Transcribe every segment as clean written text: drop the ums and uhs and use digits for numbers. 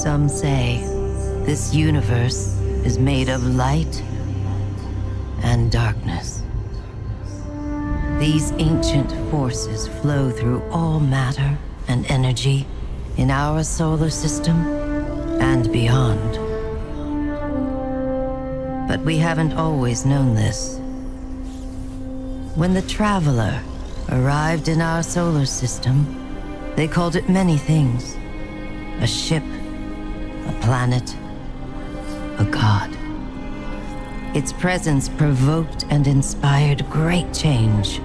Some say this universe is made of light and darkness. These ancient forces flow through all matter and energy in our solar system and beyond. But we haven't always known this. When the Traveler arrived in our solar system, they called it many things. A ship, a planet, a god. Its presence provoked and inspired great change.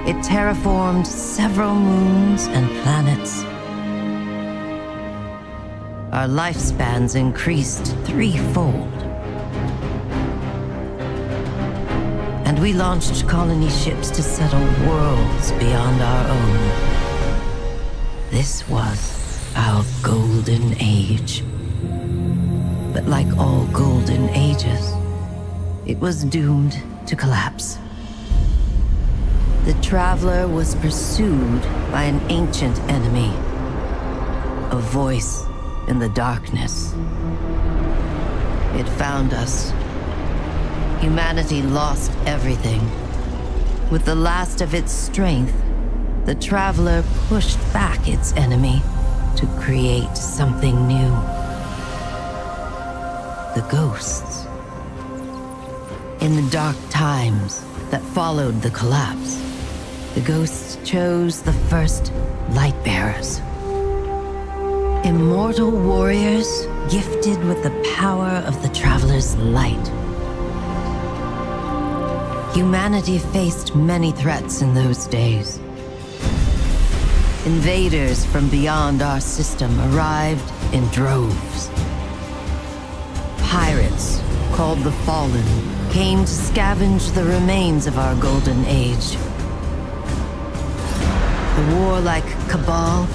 It terraformed several moons and planets. Our lifespans increased threefold. And we launched colony ships to settle worlds beyond our own. This was our golden age. But like all golden ages, it was doomed to collapse. The Traveler was pursued by an ancient enemy, a voice in the darkness. It found us. Humanity lost everything. With the last of its strength, the Traveler pushed back its enemy to create something new. The ghosts. In the dark times that followed the collapse, the ghosts chose the first Lightbearers. Immortal warriors gifted with the power of the Traveler's light. Humanity faced many threats in those days. Invaders from beyond our system arrived in droves. Pirates, called the Fallen, came to scavenge the remains of our golden age. The warlike Cabal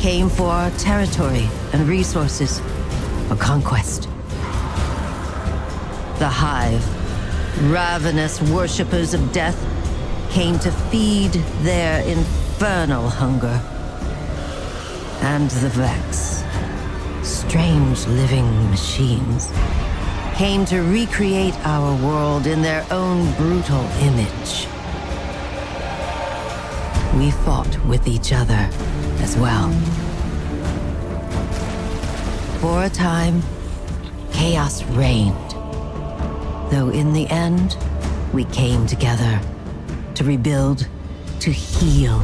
came for our territory and resources for conquest. The Hive, ravenous worshippers of death, came to feed their infernal hunger. And the Vex, strange living machines, came to recreate our world in their own brutal image. We fought with each other as well. For a time, chaos reigned. Though in the end, we came together to rebuild, to heal.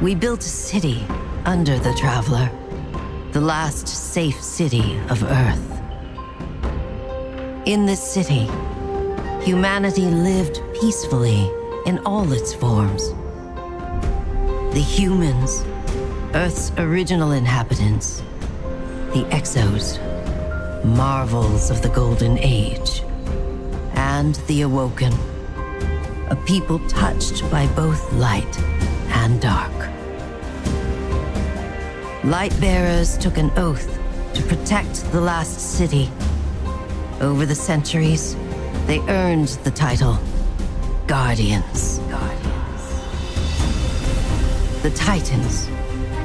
We built a city under the Traveler, the last safe city of Earth. In this city, humanity lived peacefully in all its forms. The humans, Earth's original inhabitants, the Exos, marvels of the Golden Age, and the Awoken, a people touched by both light and dark. Lightbearers took an oath to protect the last city. Over the centuries, they earned the title Guardians. The Titans,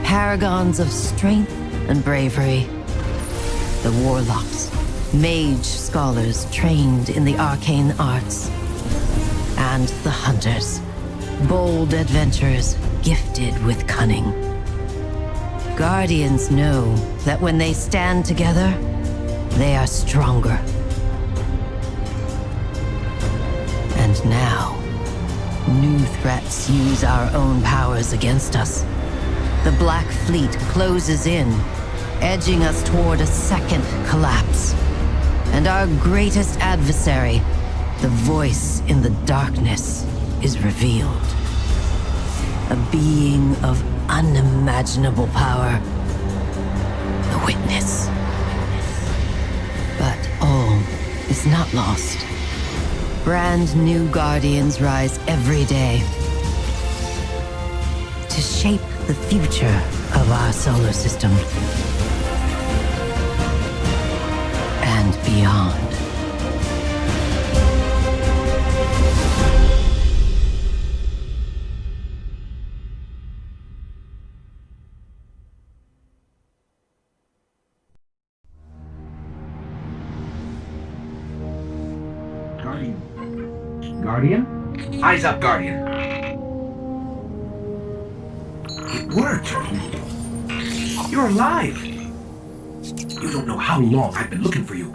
paragons of strength and bravery. The Warlocks, mage scholars trained in the arcane arts. And the Hunters, bold adventurers gifted with cunning. Guardians know that when they stand together, they are stronger. And now, new threats use our own powers against us. The Black Fleet closes in, edging us toward a second collapse. And our greatest adversary, the voice in the darkness, is revealed. A being of unimaginable power. The Witness. But all is not lost. Brand new Guardians rise every day to shape the future of our solar system and beyond. Guardian. Guardian? Eyes up, Guardian. It worked. You're alive. You don't know how long I've been looking for you.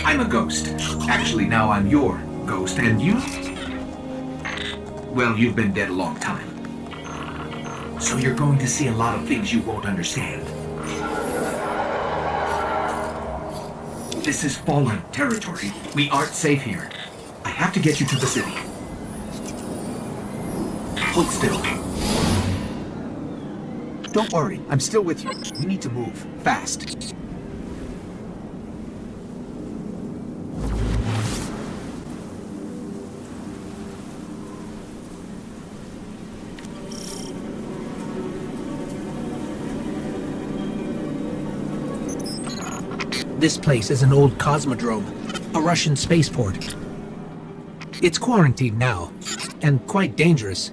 I'm a ghost. Actually, now I'm your ghost. And you? Well, you've been dead a long time. So you're going to see a lot of things you won't understand. This is fallen territory. We aren't safe here. I have to get you to the city. Hold still. Don't worry, I'm still with you. We need to move. Fast. This place is an old cosmodrome, a Russian spaceport. It's quarantined now, and quite dangerous,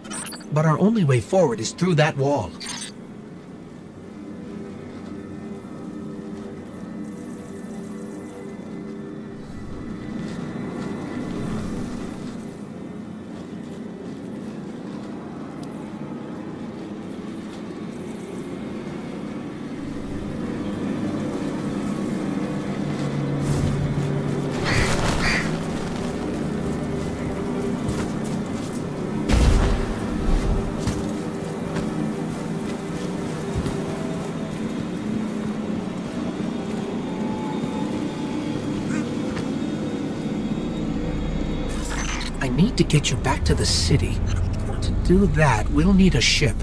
but our only way forward is through that wall. I need to get you back to the city. To do that, we'll need a ship.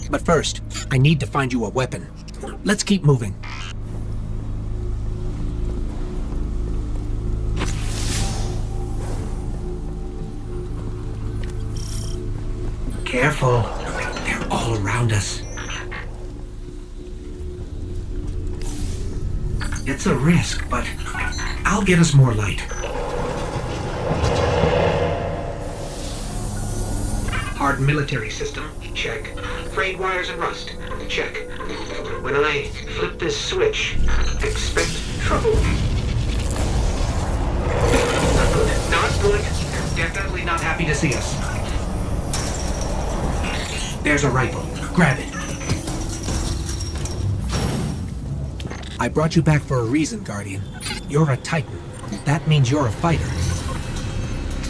But first, I need to find you a weapon. Let's keep moving. Careful. They're all around us. It's a risk, but I'll get us more light. Hard military system, check. Frayed wires and rust, check. When I flip this switch, expect trouble. Not good, not good. Definitely not happy to see us. There's a rifle. Grab it. I brought you back for a reason, Guardian. You're a Titan. That means you're a fighter.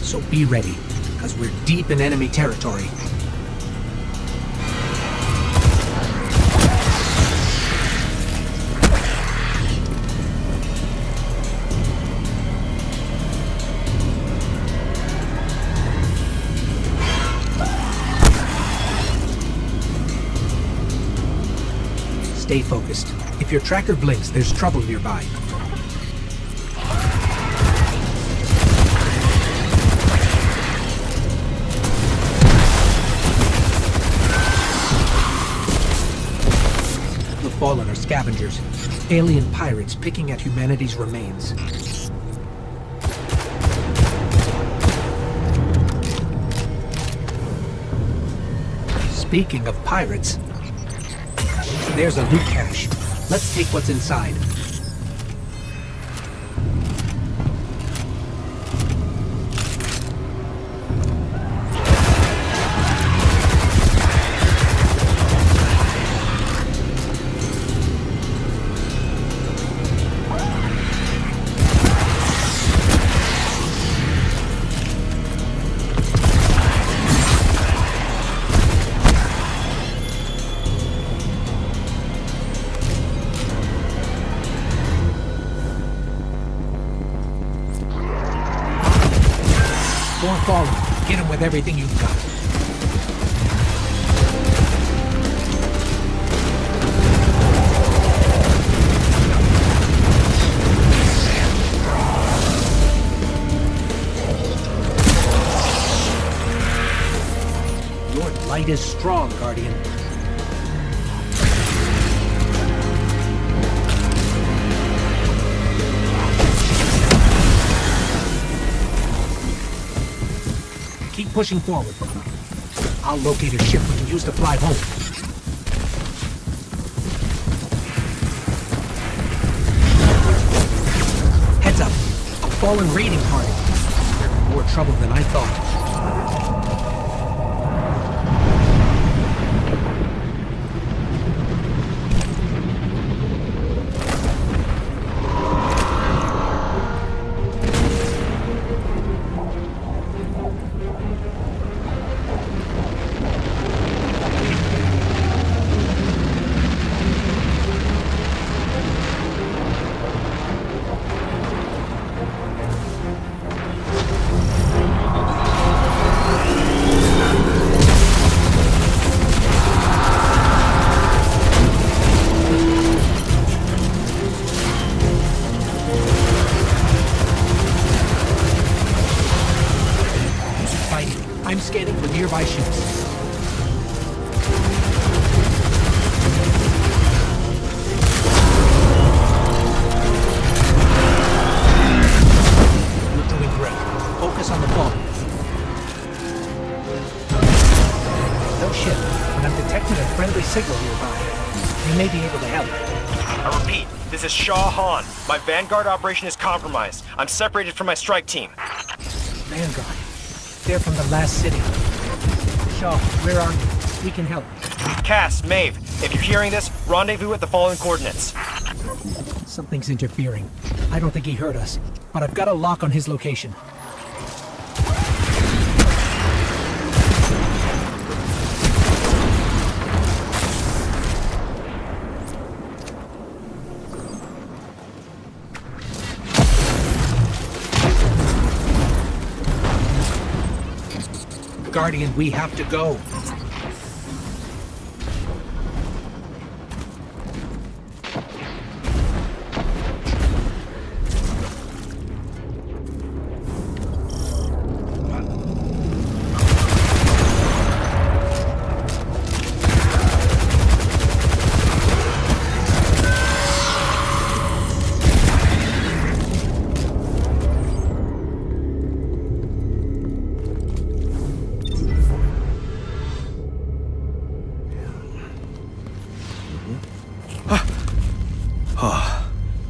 So be ready, because we're deep in enemy territory. Stay focused. If your tracker blinks, there's trouble nearby. The Fallen are scavengers. Alien pirates picking at humanity's remains. Speaking of pirates, there's a loot cache. Let's take what's inside. More Fallen. Get him with everything you've got. Your light is strong, Guardian. Keep pushing forward. I'll locate a ship we can use to fly home. Heads up. A fallen raiding party. They're in more trouble than I thought. I'm scanning for nearby ships. You're doing great. Focus on the ball. No ship, but I'm detecting a friendly signal nearby. You may be able to help. I repeat, this is Shaw Han. My Vanguard operation is compromised. I'm separated from my strike team. Vanguard. They're from the last city. Shaw, where are you? We can help. Cass, Maeve, if you're hearing this, rendezvous at the following coordinates. Something's interfering. I don't think he heard us, but I've got a lock on his location. Guardian, we have to go.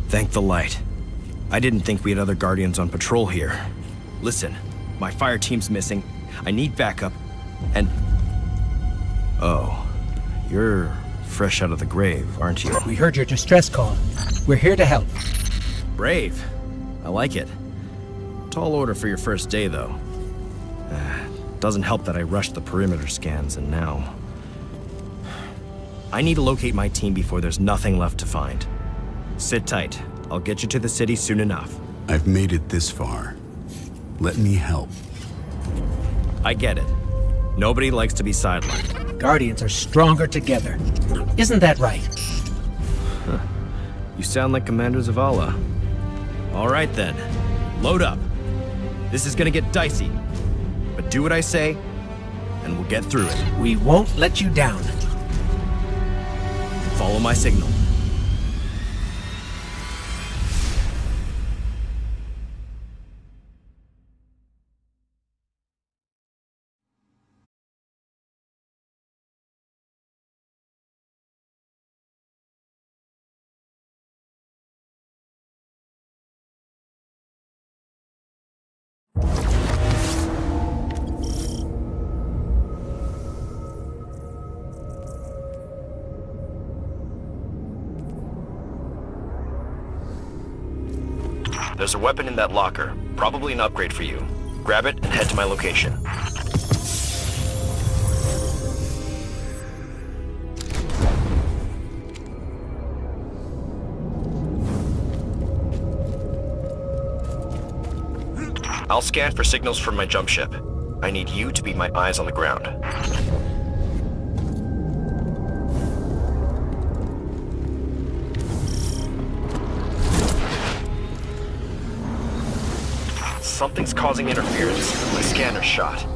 Thank the light. I didn't think we had other Guardians on patrol here. Listen, my fire team's missing. I need backup, and... Oh, you're fresh out of the grave, aren't you? We heard your distress call. We're here to help. Brave. I like it. Tall order for your first day, though. Doesn't help that I rushed the perimeter scans, and now... I need to locate my team before there's nothing left to find. Sit tight. I'll get you to the city soon enough. I've made it this far. Let me help. I get it. Nobody likes to be sidelined. Guardians are stronger together. Isn't that right? You sound like Commander Zavala. All right then. Load up. This is gonna get dicey. But do what I say, and we'll get through it. We won't let you down. Follow my signal. There's a weapon in that locker. Probably an upgrade for you. Grab it and head to my location. I'll scan for signals from my jump ship. I need you to be my eyes on the ground. Something's causing interference. My scanner's shot.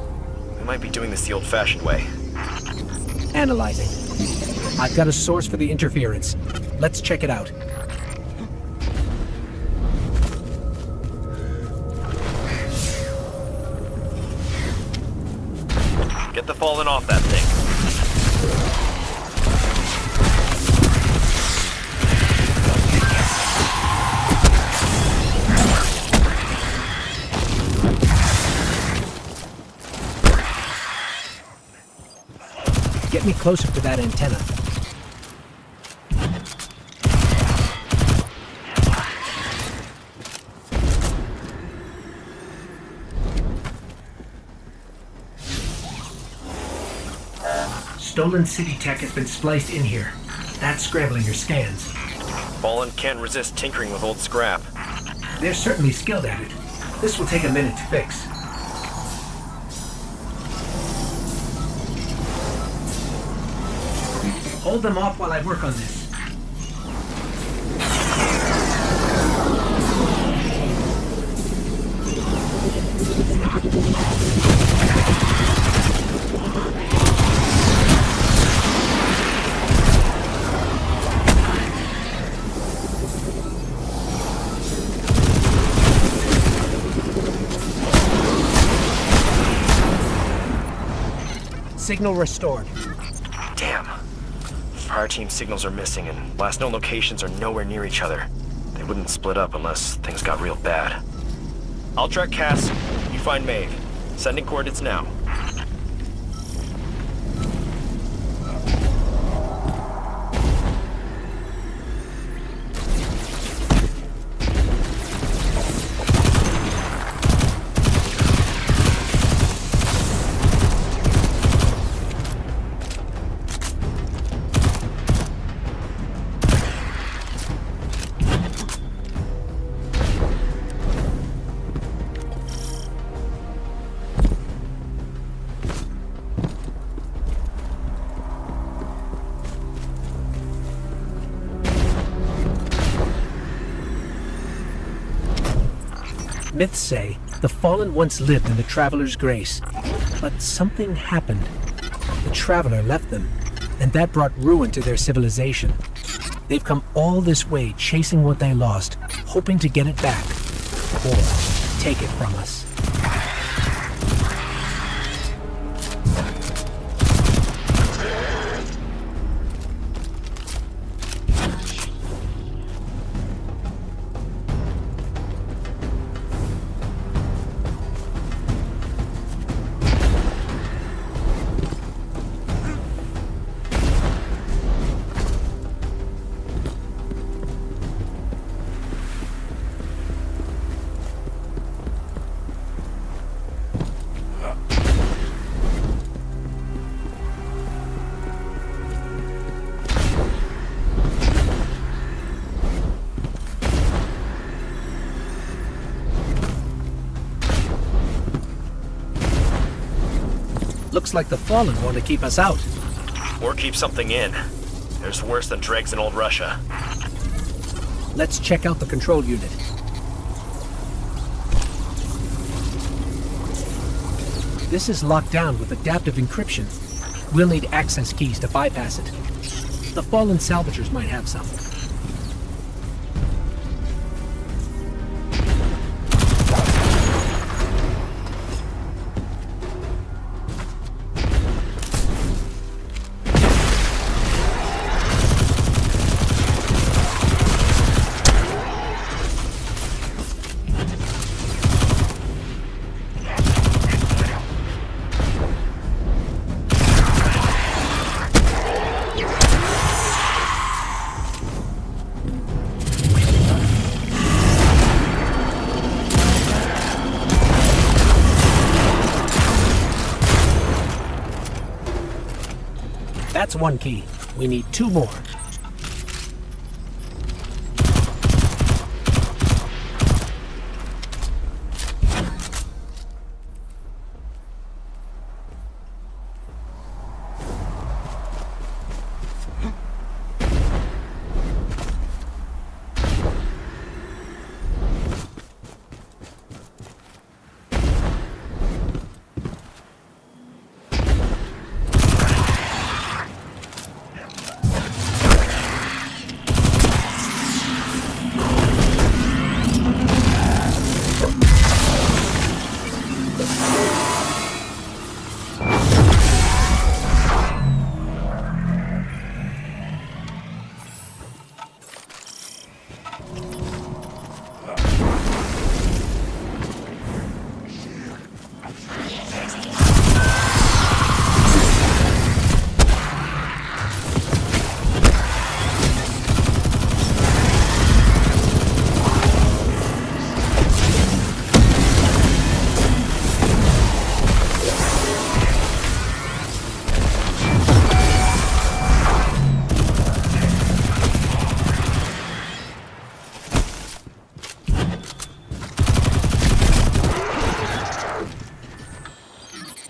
We might be doing this the old-fashioned way. Analyzing. I've got a source for the interference. Let's check it out. Get the fallen off that thing. Get me closer to that antenna. Stolen city tech has been spliced in here. That's scrambling your scans. Fallen can't resist tinkering with old scrap. They're certainly skilled at it. This will take a minute to fix. Hold them off while I work on this. Signal restored. Damn. Fire team signals are missing and last known locations are nowhere near each other. They wouldn't split up unless things got real bad. I'll track Cass. You find Maeve. Sending coordinates now. Myths say the Fallen once lived in the Traveler's Grace, but something happened. The Traveler left them, and that brought ruin to their civilization. They've come all this way chasing what they lost, hoping to get it back, or take it from us. Looks like the Fallen want to keep us out. Or keep something in. There's worse than dregs in old Russia. Let's check out the control unit. This is locked down with adaptive encryption. We'll need access keys to bypass it. The Fallen salvagers might have some. That's one key. We need two more.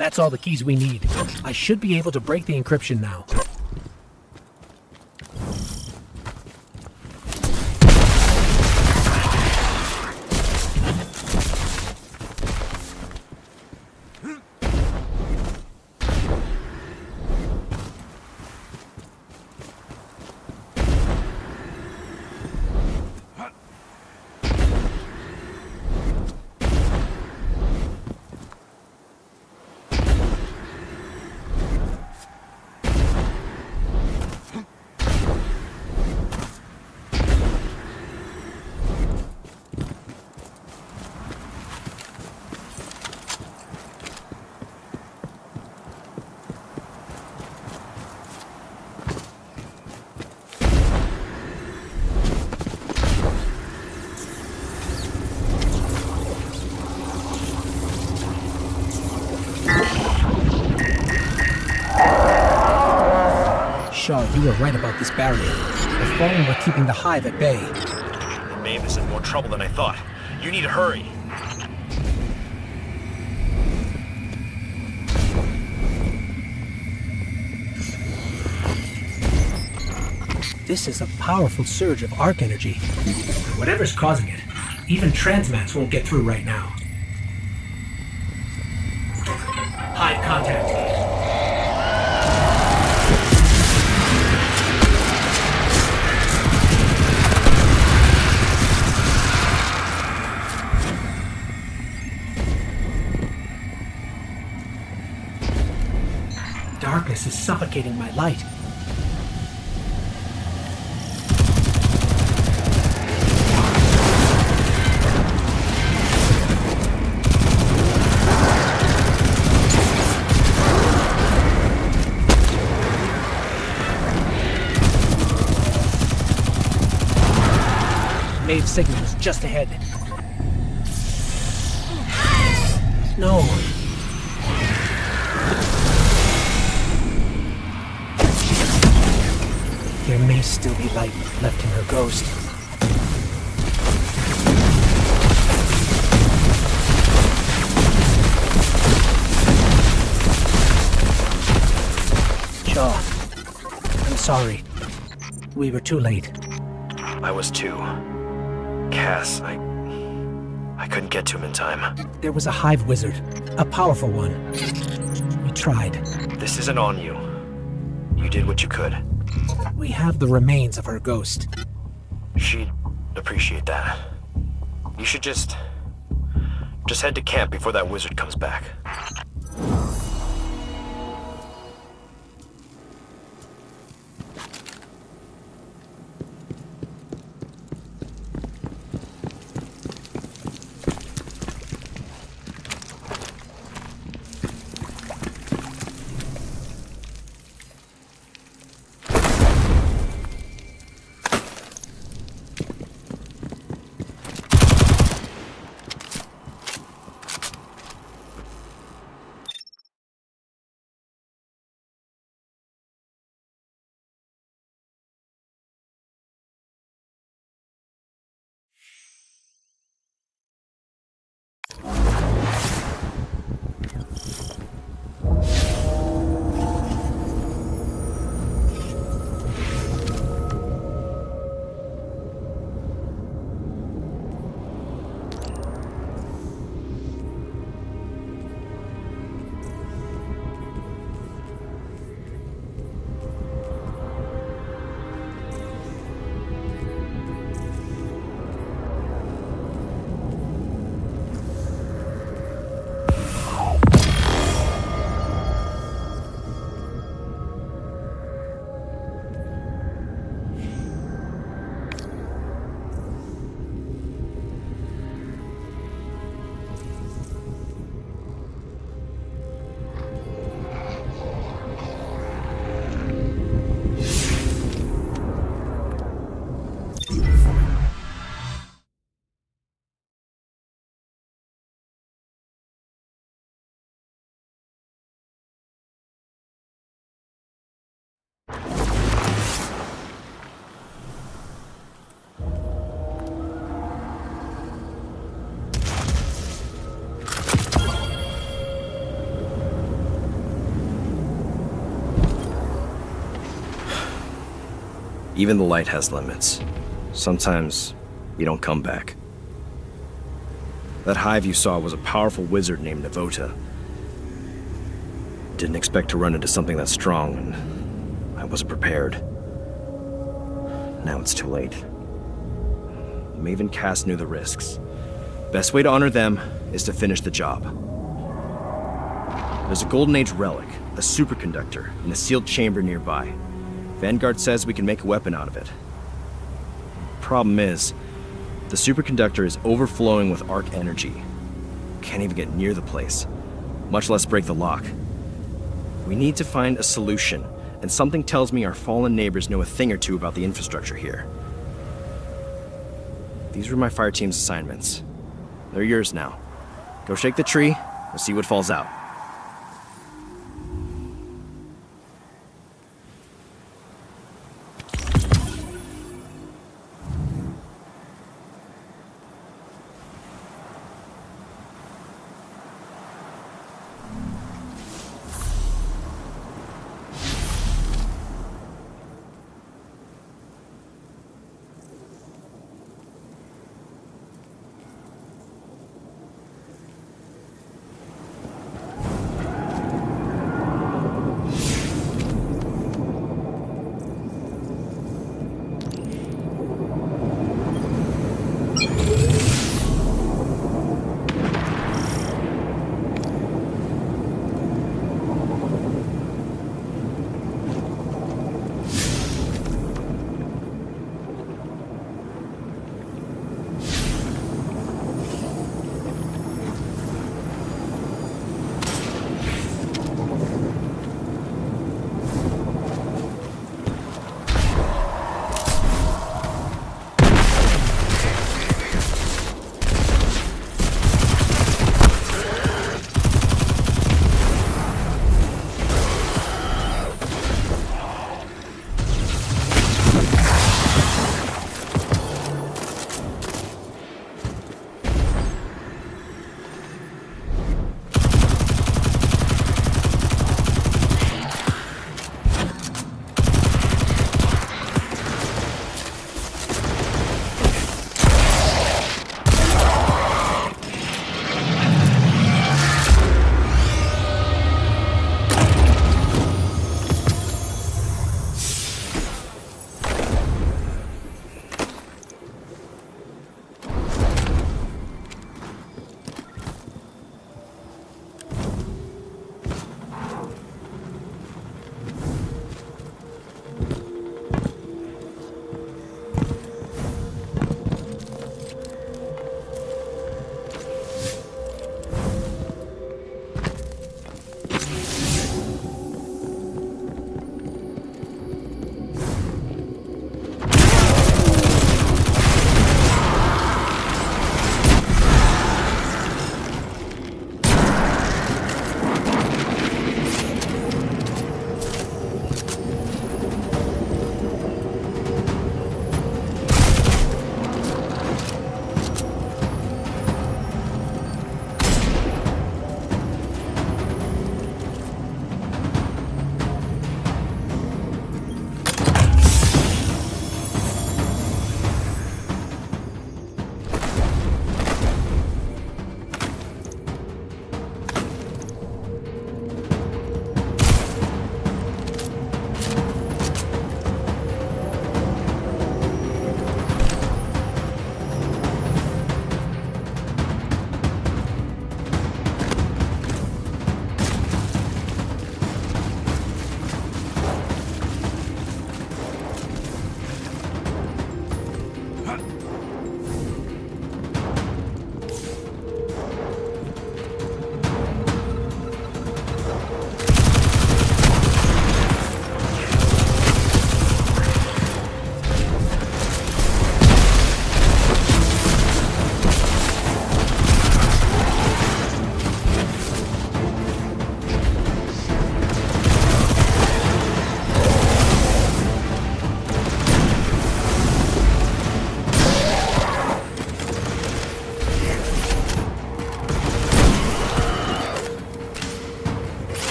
That's all the keys we need. I should be able to break the encryption now. Shaw, you were right about this barrier. The Fallen were keeping the Hive at bay. Maeve is in more trouble than I thought. You need to hurry. This is a powerful surge of arc energy. Whatever's causing it, even transmats won't get through right now. Hive contact. Darkness is suffocating my light. Maeve signals just ahead. No. There may still be light left in her ghost. Shaw, I'm sorry. We were too late. I was too. Cass, I couldn't get to him in time. There was a Hive wizard, a powerful one. We tried. This isn't on you. You did what you could. We have the remains of her ghost. She'd appreciate that. You should just head to camp before that wizard comes back. Even the light has limits. Sometimes you don't come back. That hive you saw was a powerful wizard named Navota. Didn't expect to run into something that strong, and I wasn't prepared. Now it's too late. Maven Cass knew the risks. Best way to honor them is to finish the job. There's a Golden Age relic, a superconductor, in a sealed chamber nearby. Vanguard says we can make a weapon out of it. Problem is, the superconductor is overflowing with arc energy. Can't even get near the place, much less break the lock. We need to find a solution, and something tells me our fallen neighbors know a thing or two about the infrastructure here. These were my fire team's assignments. They're yours now. Go shake the tree, and see what falls out.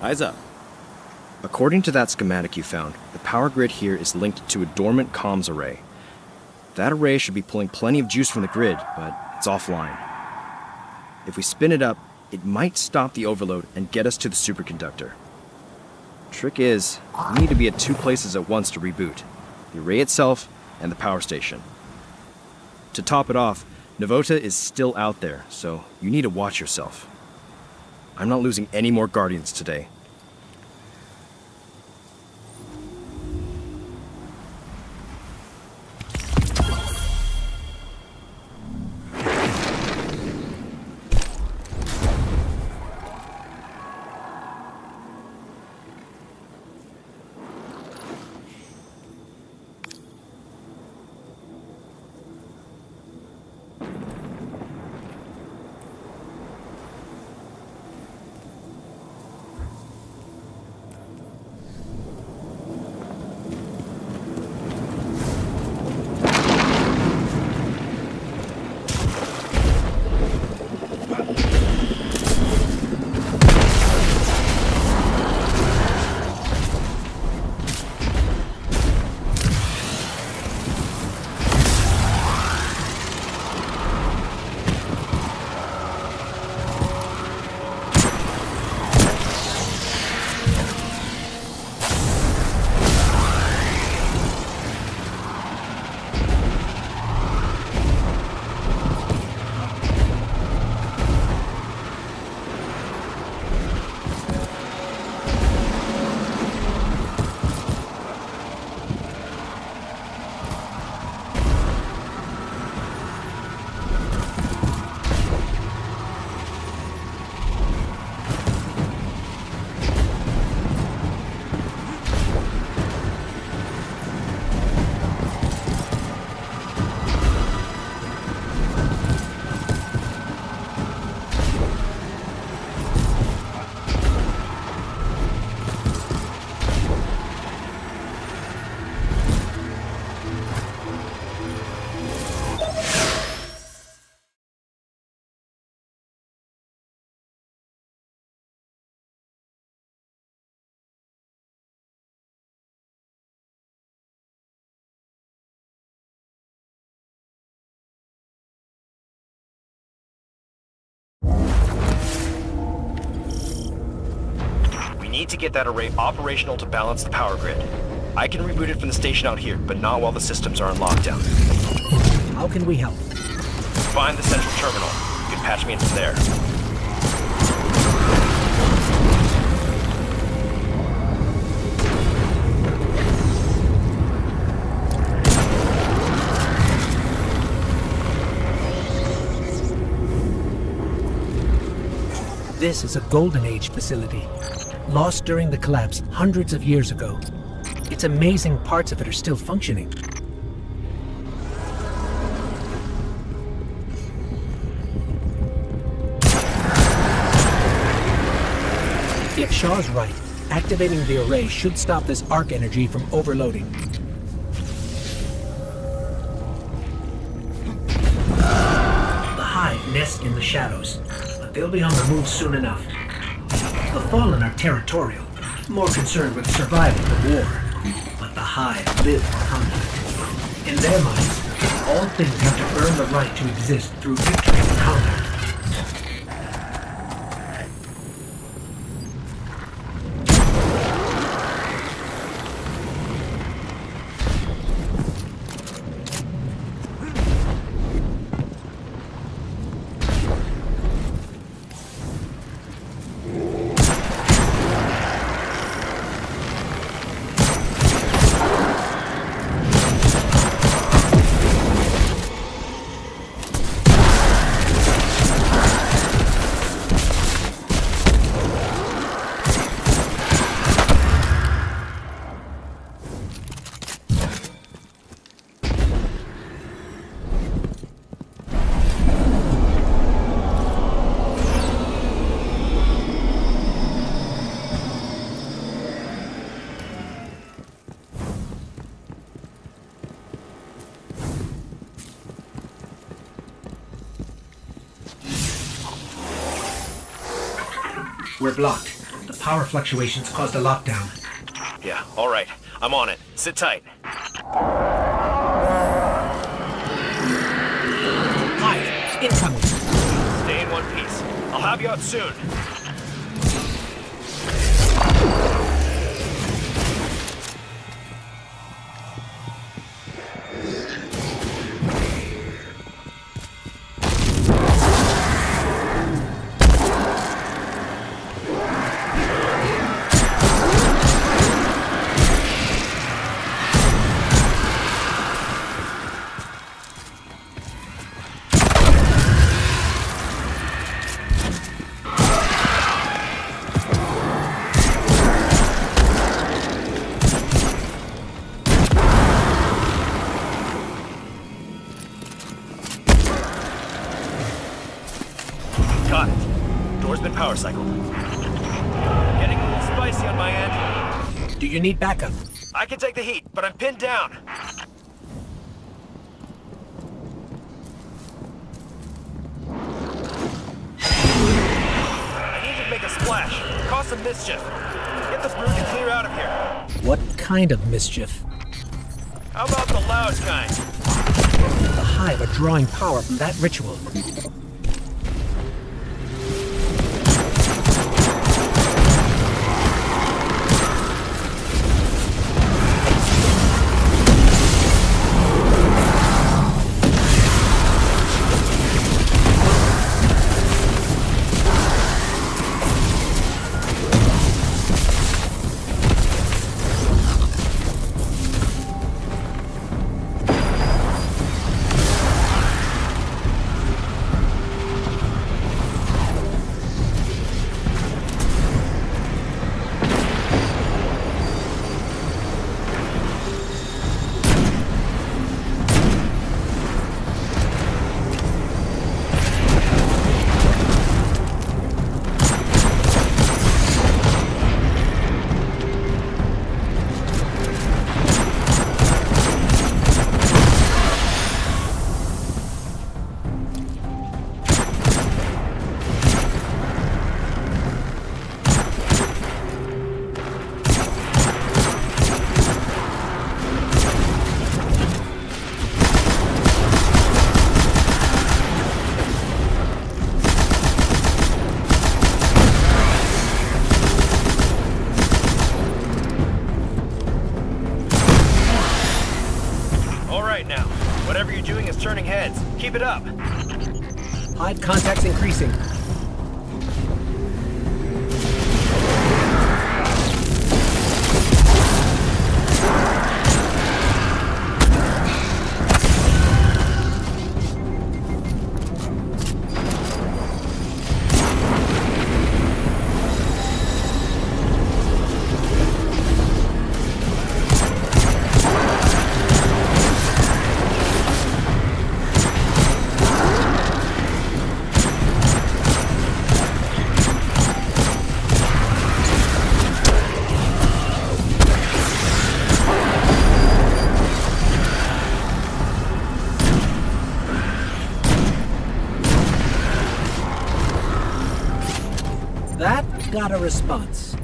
Eyes up. According to that schematic you found, the power grid here is linked to a dormant comms array. That array should be pulling plenty of juice from the grid, but it's offline. If we spin it up, it might stop the overload and get us to the superconductor. Trick is, we need to be at 2 places at once to reboot. The array itself and the power station. To top it off, Navota is still out there, so you need to watch yourself. I'm not losing any more Guardians today. We need to get that array operational to balance the power grid. I can reboot it from the station out here, but not while the systems are on lockdown. How can we help? Find the central terminal. You can patch me in from there. This is a Golden Age facility, lost during the collapse hundreds of years ago. It's amazing parts of it are still functioning. If Shaw's right, activating the array should stop this arc energy from overloading. The Hive nest in the shadows, but they'll be on the move soon enough. The Fallen are territorial, more concerned with surviving the war. But the Hive live for hunger. In their minds, all things have to earn the right to exist through victory in combat. We're blocked. The power fluctuations caused a lockdown. Yeah, all right. I'm on it. Sit tight. Hive, incoming. Stay in one piece. I'll have you out soon. Got it. Door's been power cycled. Getting a little spicy on my end. Do you need backup? I can take the heat, but I'm pinned down. I need to make a splash. Cause some mischief. Get the brood to clear out of here. What kind of mischief? How about the loud kind? The Hive are drawing power from that ritual. Now, whatever you're doing is turning heads. Keep it up. Hive contacts increasing. That got a response.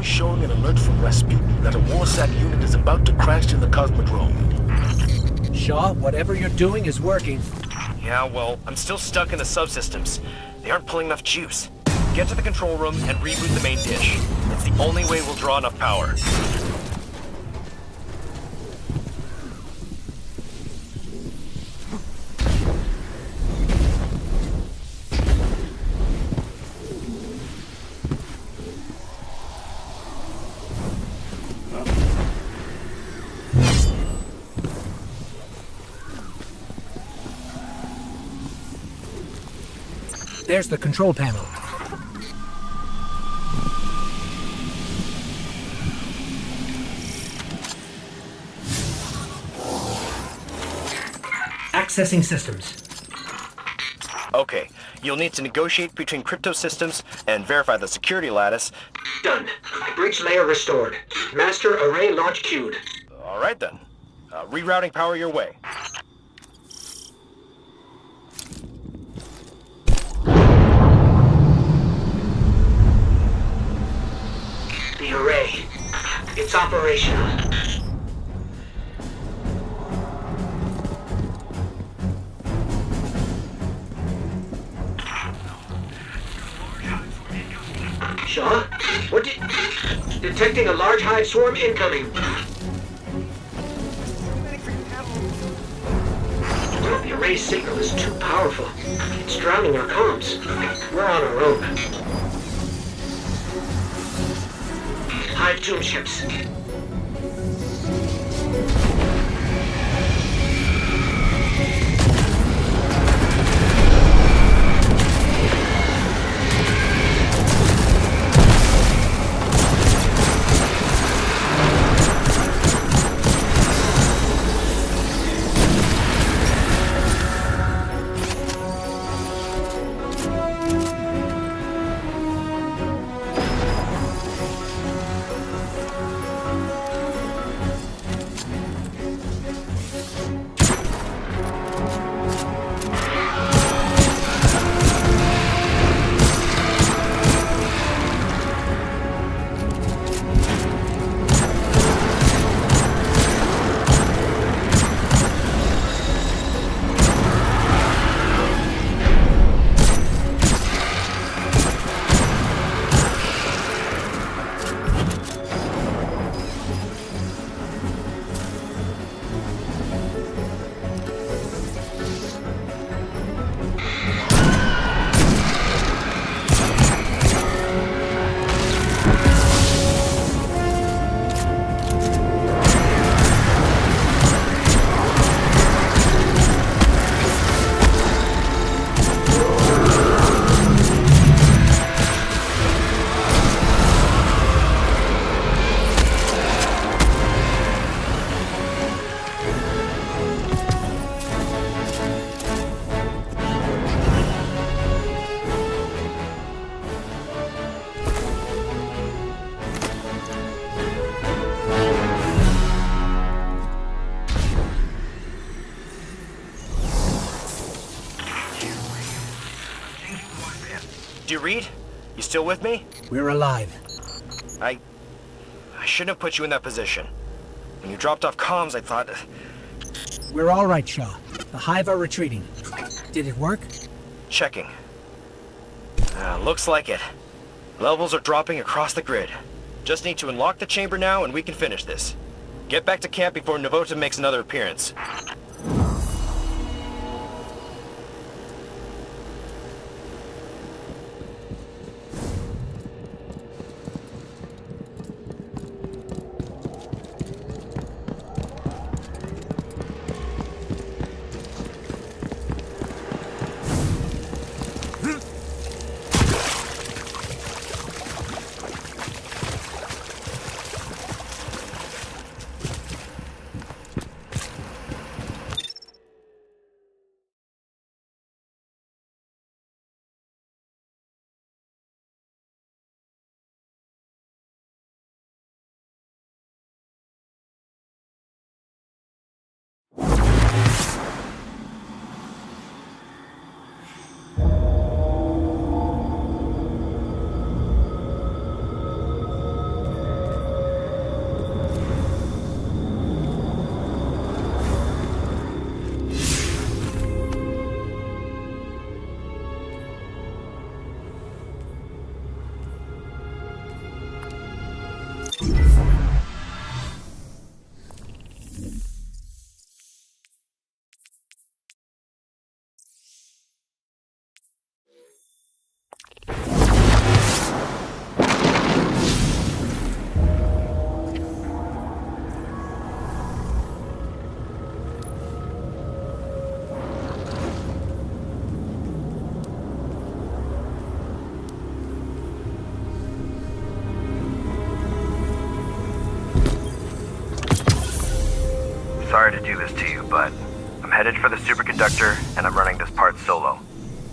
showing an alert from Rasputin that a Warsack unit is about to crash in the Cosmodrome. Shaw, whatever you're doing is working. Yeah, well, I'm still stuck in the subsystems. They aren't pulling enough juice. Get to the control room and reboot the main dish. It's the only way we'll draw enough power. There's the control panel. Accessing systems. Okay, you'll need to negotiate between crypto systems and verify the security lattice. Done. Breach layer restored. Master array launch queued. All right then. Rerouting power your way. The array. It's operational. Shaw? What did... Detecting a large hive swarm incoming. The array's signal is too powerful. It's drowning our comms. We're on our own. Hive tomb ships. Do you read? You still with me? We're alive. I shouldn't have put you in that position. When you dropped off comms, I thought... We're all right, Shaw. The hive are retreating. Did it work? Checking. Looks like it. Levels are dropping across the grid. Just need to unlock the chamber now and we can finish this. Get back to camp before Novota makes another appearance. do this to you, but I'm headed for the superconductor, and I'm running this part solo.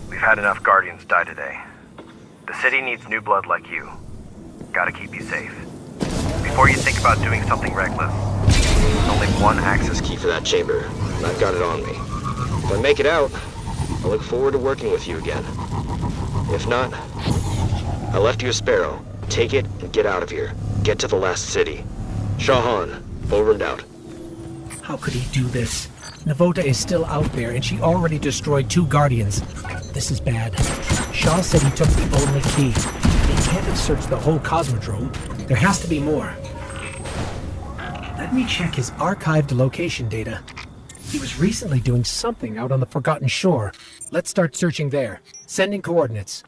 We've had enough Guardians die today. The city needs new blood like you. Gotta keep you safe. Before you think about doing something reckless, there's only one access key for that chamber, and I've got it on me. If I make it out, I look forward to working with you again. If not, I left you a sparrow. Take it and get out of here. Get to the last city. Shahan, over and out. How could he do this? Navota is still out there, and she already destroyed 2 Guardians. This is bad. Shaw said he took the only key. He can't have searched the whole Cosmodrome. There has to be more. Let me check his archived location data. He was recently doing something out on the Forgotten Shore. Let's start searching there. Sending coordinates.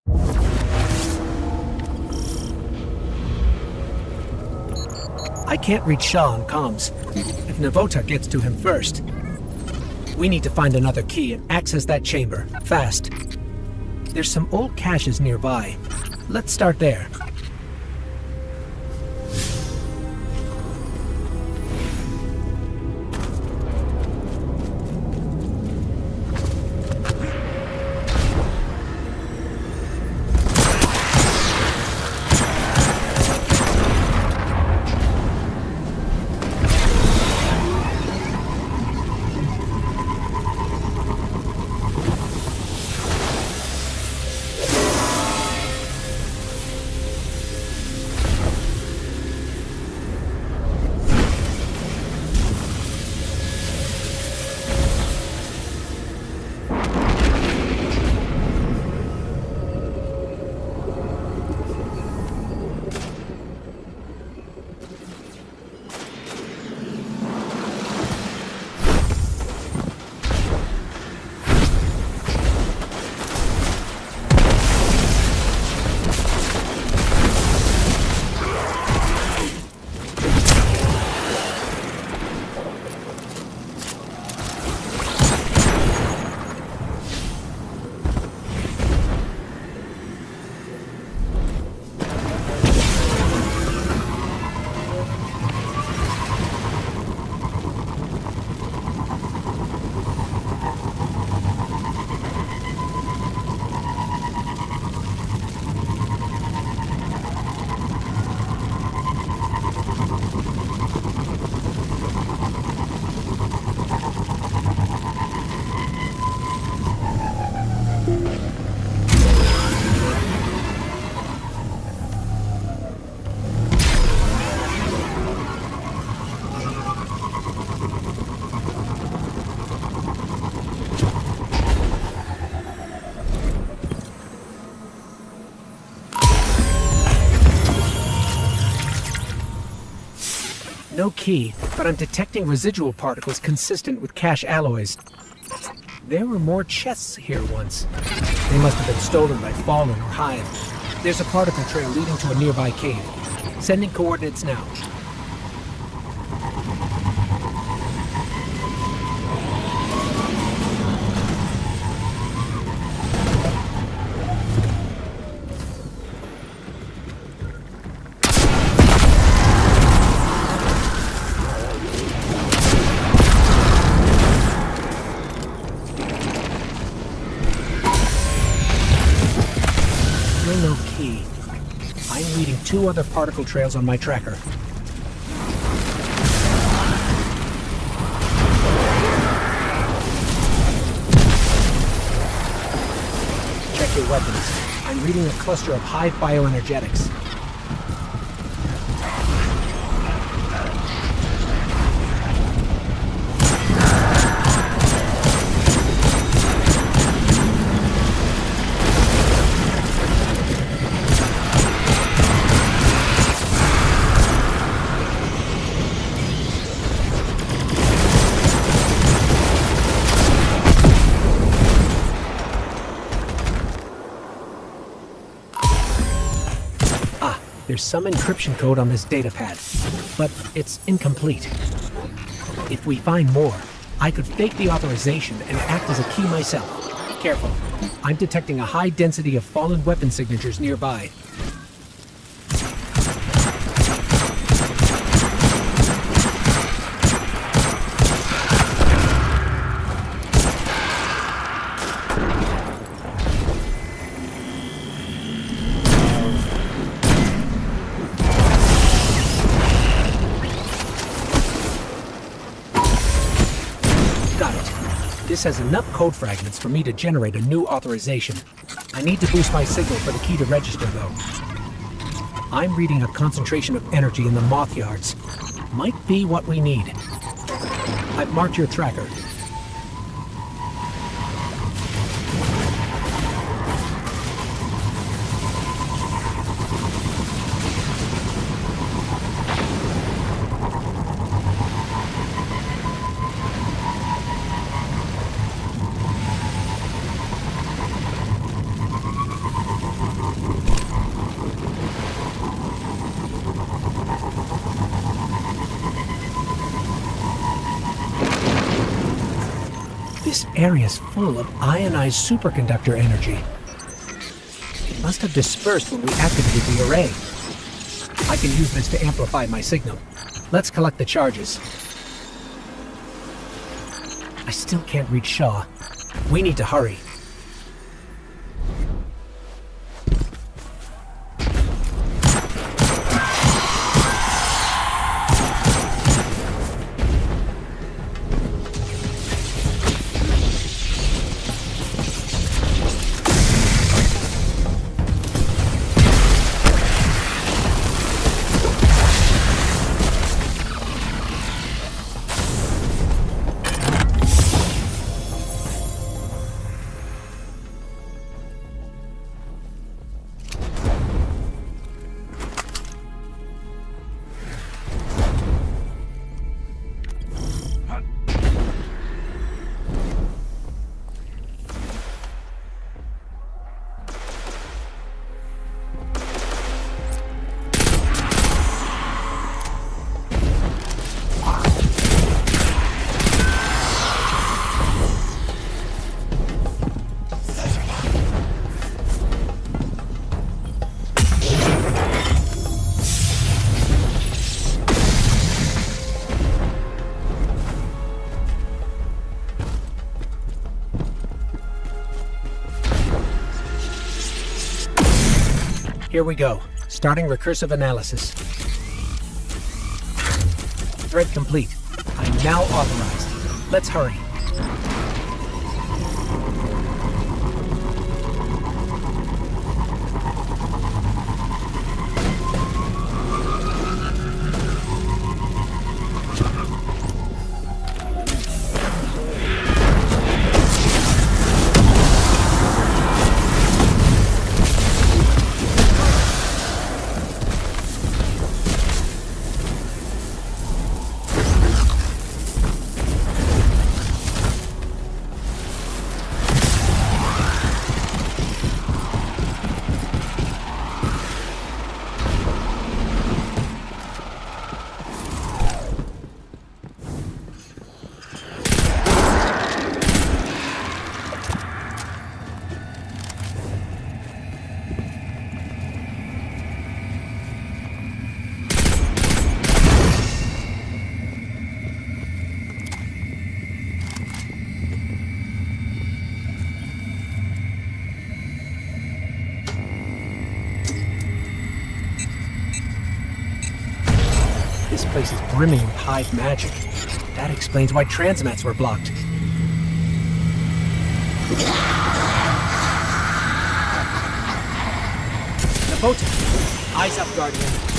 I can't reach Shaw on comms. If Navota gets to him first, we need to find another key and access that chamber, fast. There's some old caches nearby. Let's start there. No key, but I'm detecting residual particles consistent with cache alloys. There were more chests here once. They must have been stolen by Fallen or Hive. There's a particle trail leading to a nearby cave. Sending coordinates now. No key. I'm reading 2 other particle trails on my tracker. Check your weapons. I'm reading a cluster of Hive bioenergetics. There's some encryption code on this datapad, but it's incomplete. If we find more, I could fake the authorization and act as a key myself. Careful. I'm detecting a high density of fallen weapon signatures nearby. This has enough code fragments for me to generate a new authorization. I need to boost my signal for the key to register, though. I'm reading a concentration of energy in the moth yards. Might be what we need. I've marked your tracker. This area's full of ionized superconductor energy. It must have dispersed when we activated the array. I can use this to amplify my signal. Let's collect the charges. I still can't reach Shaw. We need to hurry. Here we go. Starting recursive analysis. Thread complete. I'm now authorized. Let's hurry. This place is brimming with hive magic. That explains why transmats were blocked. Navota! Eyes up, Guardian.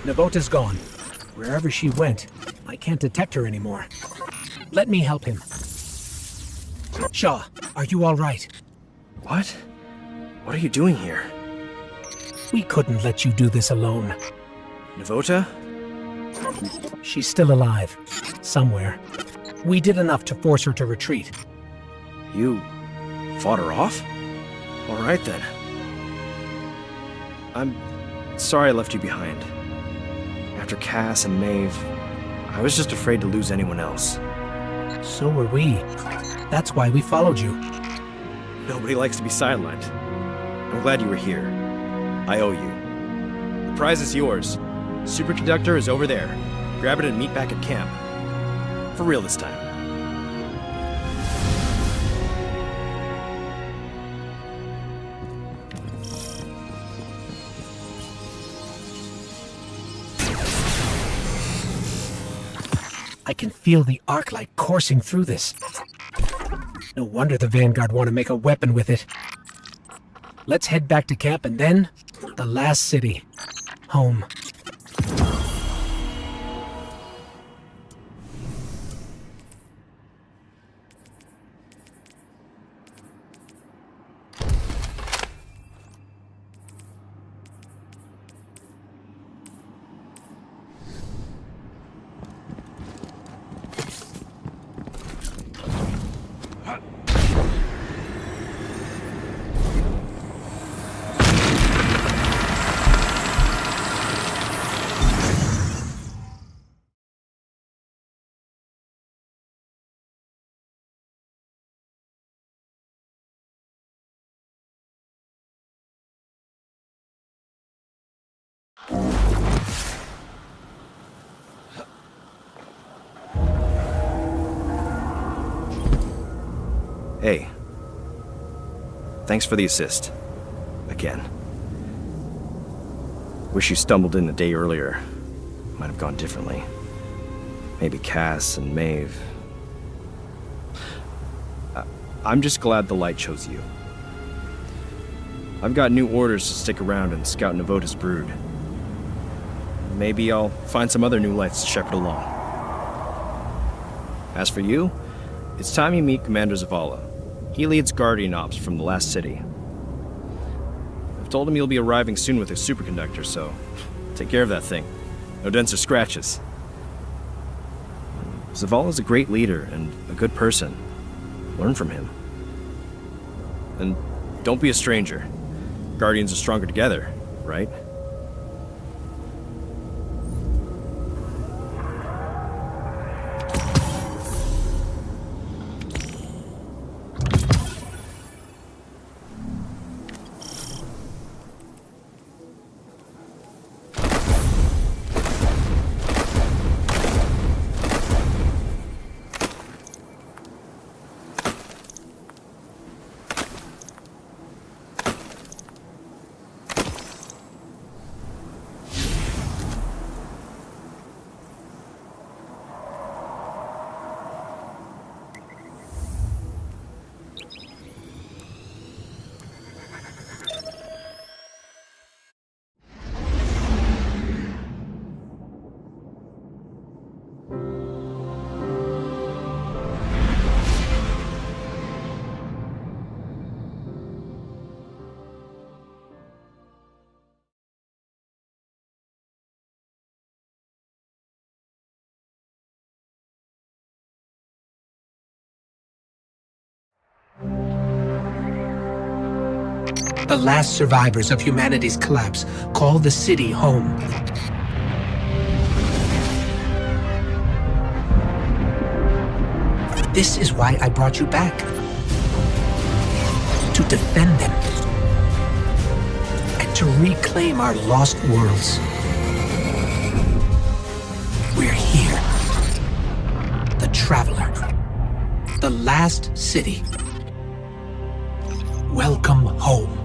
Navota's gone. Wherever she went, I can't detect her anymore. Let me help him. Shaw, are you all right? What? What are you doing here? We couldn't let you do this alone. Navota? She's still alive. Somewhere. We did enough to force her to retreat. You fought her off? All right then. I'm sorry I left you behind. After Cass and Maeve, I was just afraid to lose anyone else. So were we. That's why we followed you. Nobody likes to be sidelined. I'm glad you were here. I owe you. The prize is yours. Superconductor is over there. Grab it and meet back at camp. For real this time. I can feel the arc light coursing through this. No wonder the Vanguard want to make a weapon with it. Let's head back to camp and then the last city. Home. Hey. Thanks for the assist. Again. Wish you stumbled in a day earlier. Might have gone differently. Maybe Cass and Maeve. I'm just glad the Light chose you. I've got new orders to stick around and scout Navota's brood. Maybe I'll find some other new Lights to shepherd along. As for you, it's time you meet Commander Zavala. He leads Guardian Ops from the last city. I've told him you'll be arriving soon with a superconductor, so take care of that thing. No dents or scratches. Zavala's a great leader and a good person. Learn from him. And don't be a stranger. Guardians are stronger together, right? The last survivors of humanity's collapse call the city home. This is why I brought you back. To defend them. And to reclaim our lost worlds. We're here. The Traveler. The last city. Welcome home.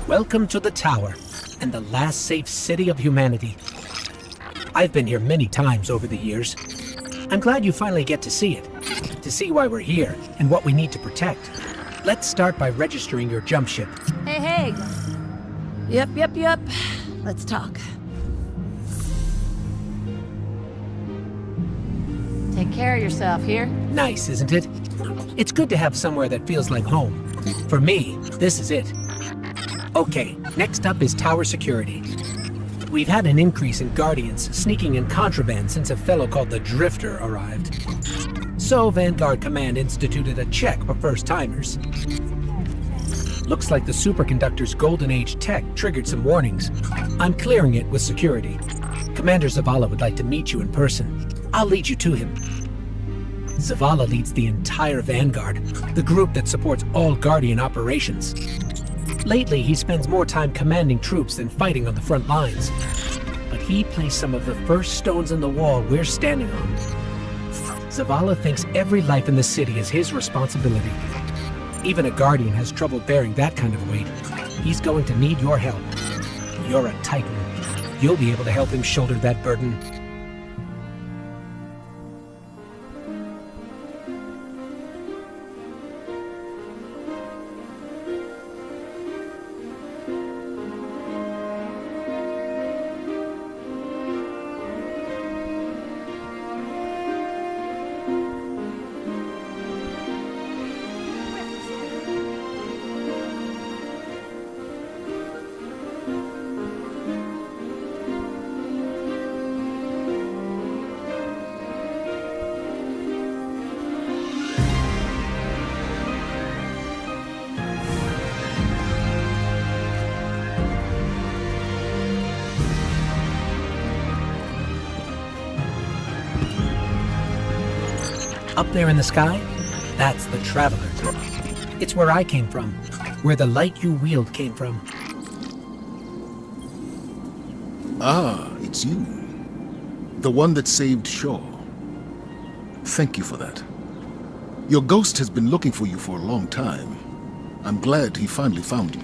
Welcome to the Tower, and the last safe city of humanity. I've been here many times over the years. I'm glad you finally get to see it, to see why we're here and what we need to protect. Let's start by registering your jump ship. Hey. Yep. Let's talk. Take care of yourself here. Nice, isn't it? It's good to have somewhere that feels like home. For me, this is it. Okay, next up is tower security. We've had an increase in Guardians sneaking in contraband since a fellow called the Drifter arrived. So Vanguard Command instituted a check for first-timers. Looks like the superconductor's Golden Age tech triggered some warnings. I'm clearing it with security. Commander Zavala would like to meet you in person. I'll lead you to him. Zavala leads the entire Vanguard, the group that supports all Guardian operations. Lately, he spends more time commanding troops than fighting on the front lines. But he placed some of the first stones in the wall we're standing on. Zavala thinks every life in the city is his responsibility. Even a Guardian has trouble bearing that kind of weight. He's going to need your help. You're a Titan. You'll be able to help him shoulder that burden. Up there in the sky, that's the Traveler. It's where I came from, where the light you wield came from. Ah, it's you. The one that saved Shaw. Thank you for that. Your ghost has been looking for you for a long time. I'm glad he finally found you.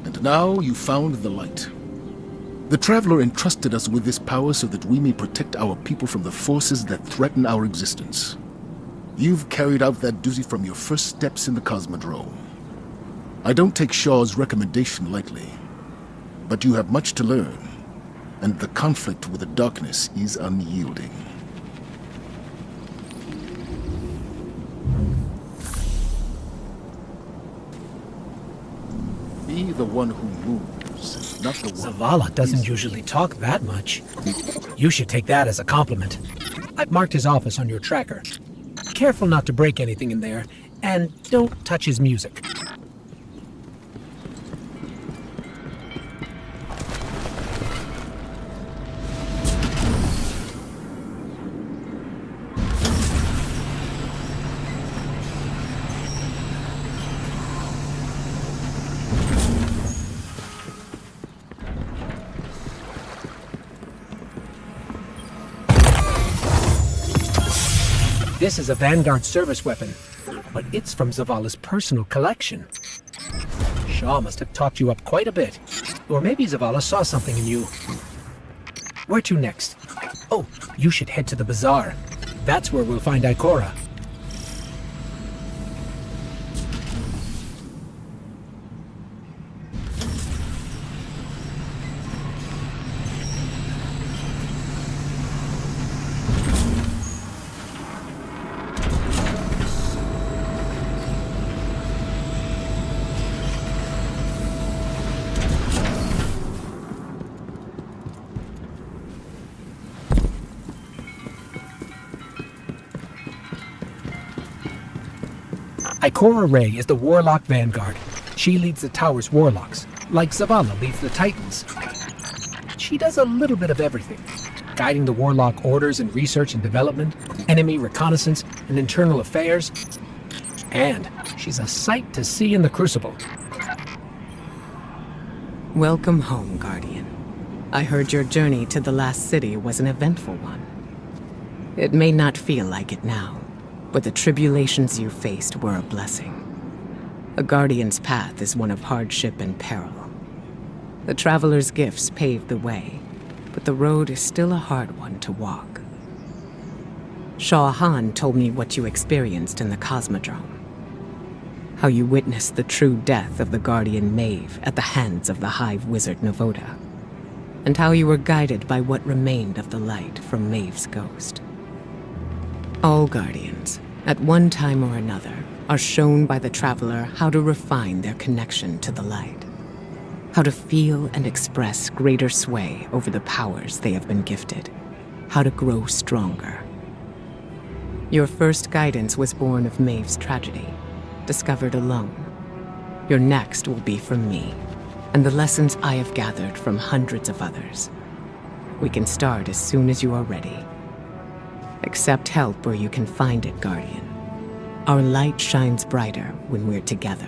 And now you found the light. The Traveler entrusted us with this power so that we may protect our people from the forces that threaten our existence. You've carried out that duty from your first steps in the Cosmodrome. I don't take Shaw's recommendation lightly, but you have much to learn, and the conflict with the darkness is unyielding. Be the one who moves, not the one. Zavala doesn't usually talk that much. You should take that as a compliment. I've marked his office on your tracker. Careful not to break anything in there, and don't touch his music. This is a Vanguard service weapon, but it's from Zavala's personal collection. Shaw must have talked you up quite a bit. Or maybe Zavala saw something in you. Where to next? Oh, you should head to the bazaar. That's where we'll find Ikora. Ikora Rey is the Warlock Vanguard. She leads the Tower's Warlocks, like Zavala leads the Titans. She does a little bit of everything, guiding the Warlock orders in research and development, enemy reconnaissance, and internal affairs. And she's a sight to see in the Crucible. Welcome home, Guardian. I heard your journey to the last city was an eventful one. It may not feel like it now, but the tribulations you faced were a blessing. A Guardian's path is one of hardship and peril. The Traveler's gifts paved the way, but the road is still a hard one to walk. Shaw Han told me what you experienced in the Cosmodrome. How you witnessed the true death of the Guardian Maeve at the hands of the Hive Wizard Novoda, and how you were guided by what remained of the light from Maeve's ghost. All Guardians, at one time or another, are shown by the Traveler how to refine their connection to the light, how to feel and express greater sway over the powers they have been gifted, how to grow stronger. Your first guidance was born of Maeve's tragedy, discovered alone. Your next will be from me, and the lessons I have gathered from hundreds of others. We can start as soon as you are ready. Accept help where you can find it, Guardian. Our light shines brighter when we're together.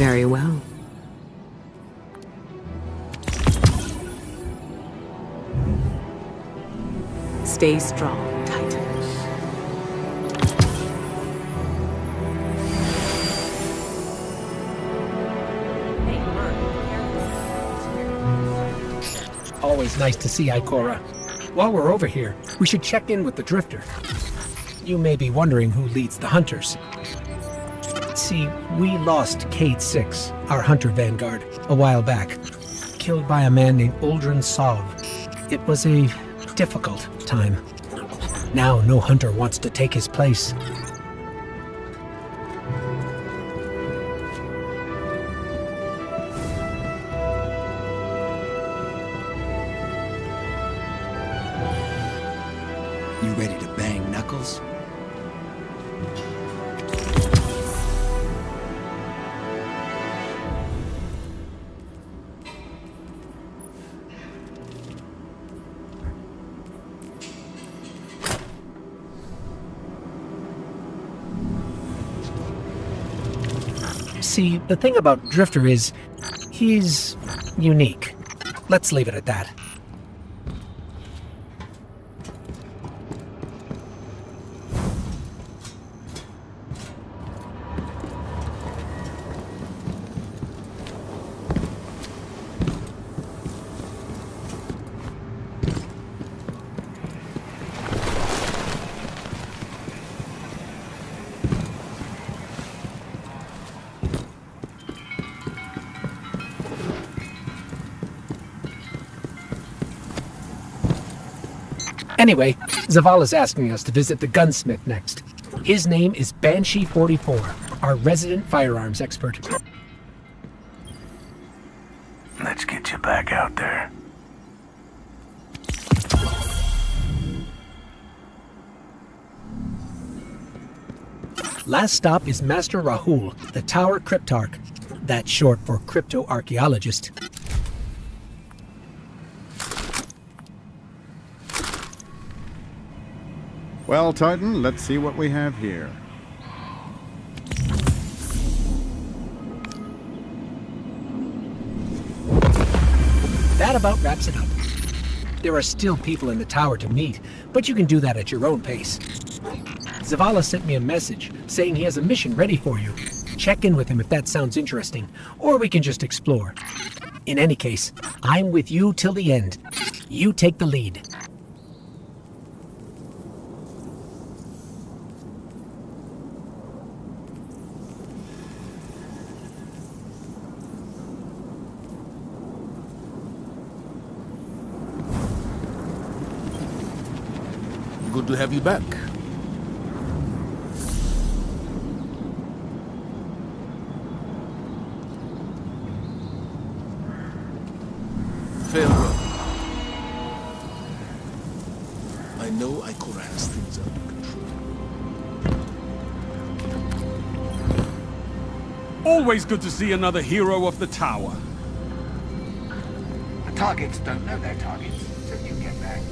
Very well. Stay strong, Titan. Always nice to see Ikora. While we're over here, we should check in with the Drifter. You may be wondering who leads the Hunters. See, we lost Cade 6, our Hunter Vanguard, a while back. Killed by a man named Uldren Sov. It was a difficult time. Now no Hunter wants to take his place. You ready to bang knuckles? See, the thing about Drifter is, he's unique. Let's leave it at that. Anyway, Zavala's asking us to visit the gunsmith next. His name is Banshee44, our resident firearms expert. Let's get you back out there. Last stop is Master Rahul, the Tower Cryptarch. That's short for crypto-archaeologist. Well, Titan, let's see what we have here. That about wraps it up. There are still people in the tower to meet, but you can do that at your own pace. Zavala sent me a message saying he has a mission ready for you. Check in with him if that sounds interesting, or we can just explore. In any case, I'm with you till the end. You take the lead. Good to have you back. Farewell. I know Ikora has things under control. Always good to see another hero of the tower. The targets don't know their targets, so you get back.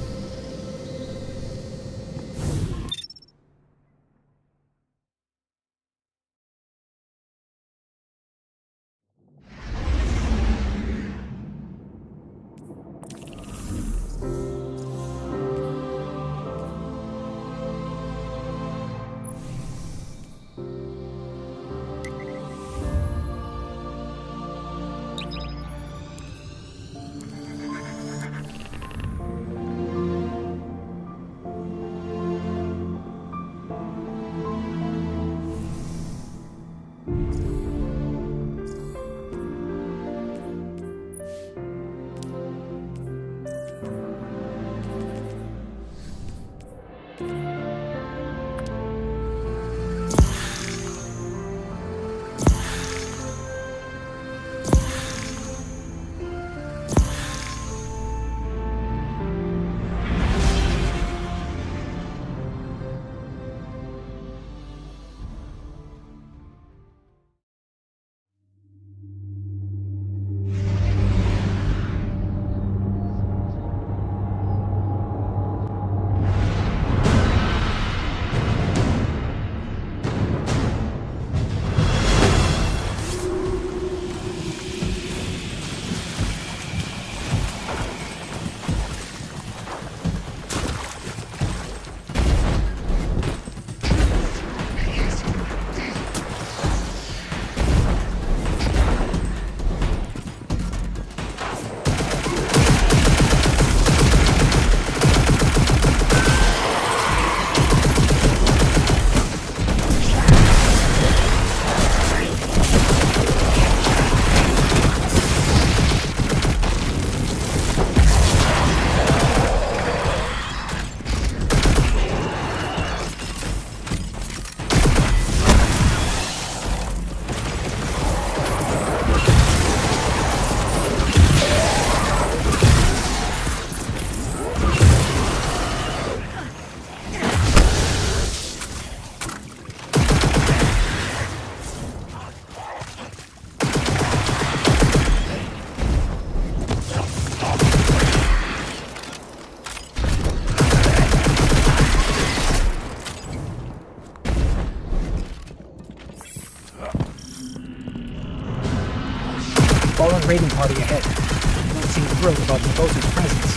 fallen raiding party ahead. I don't seem thrilled about Devota's presence.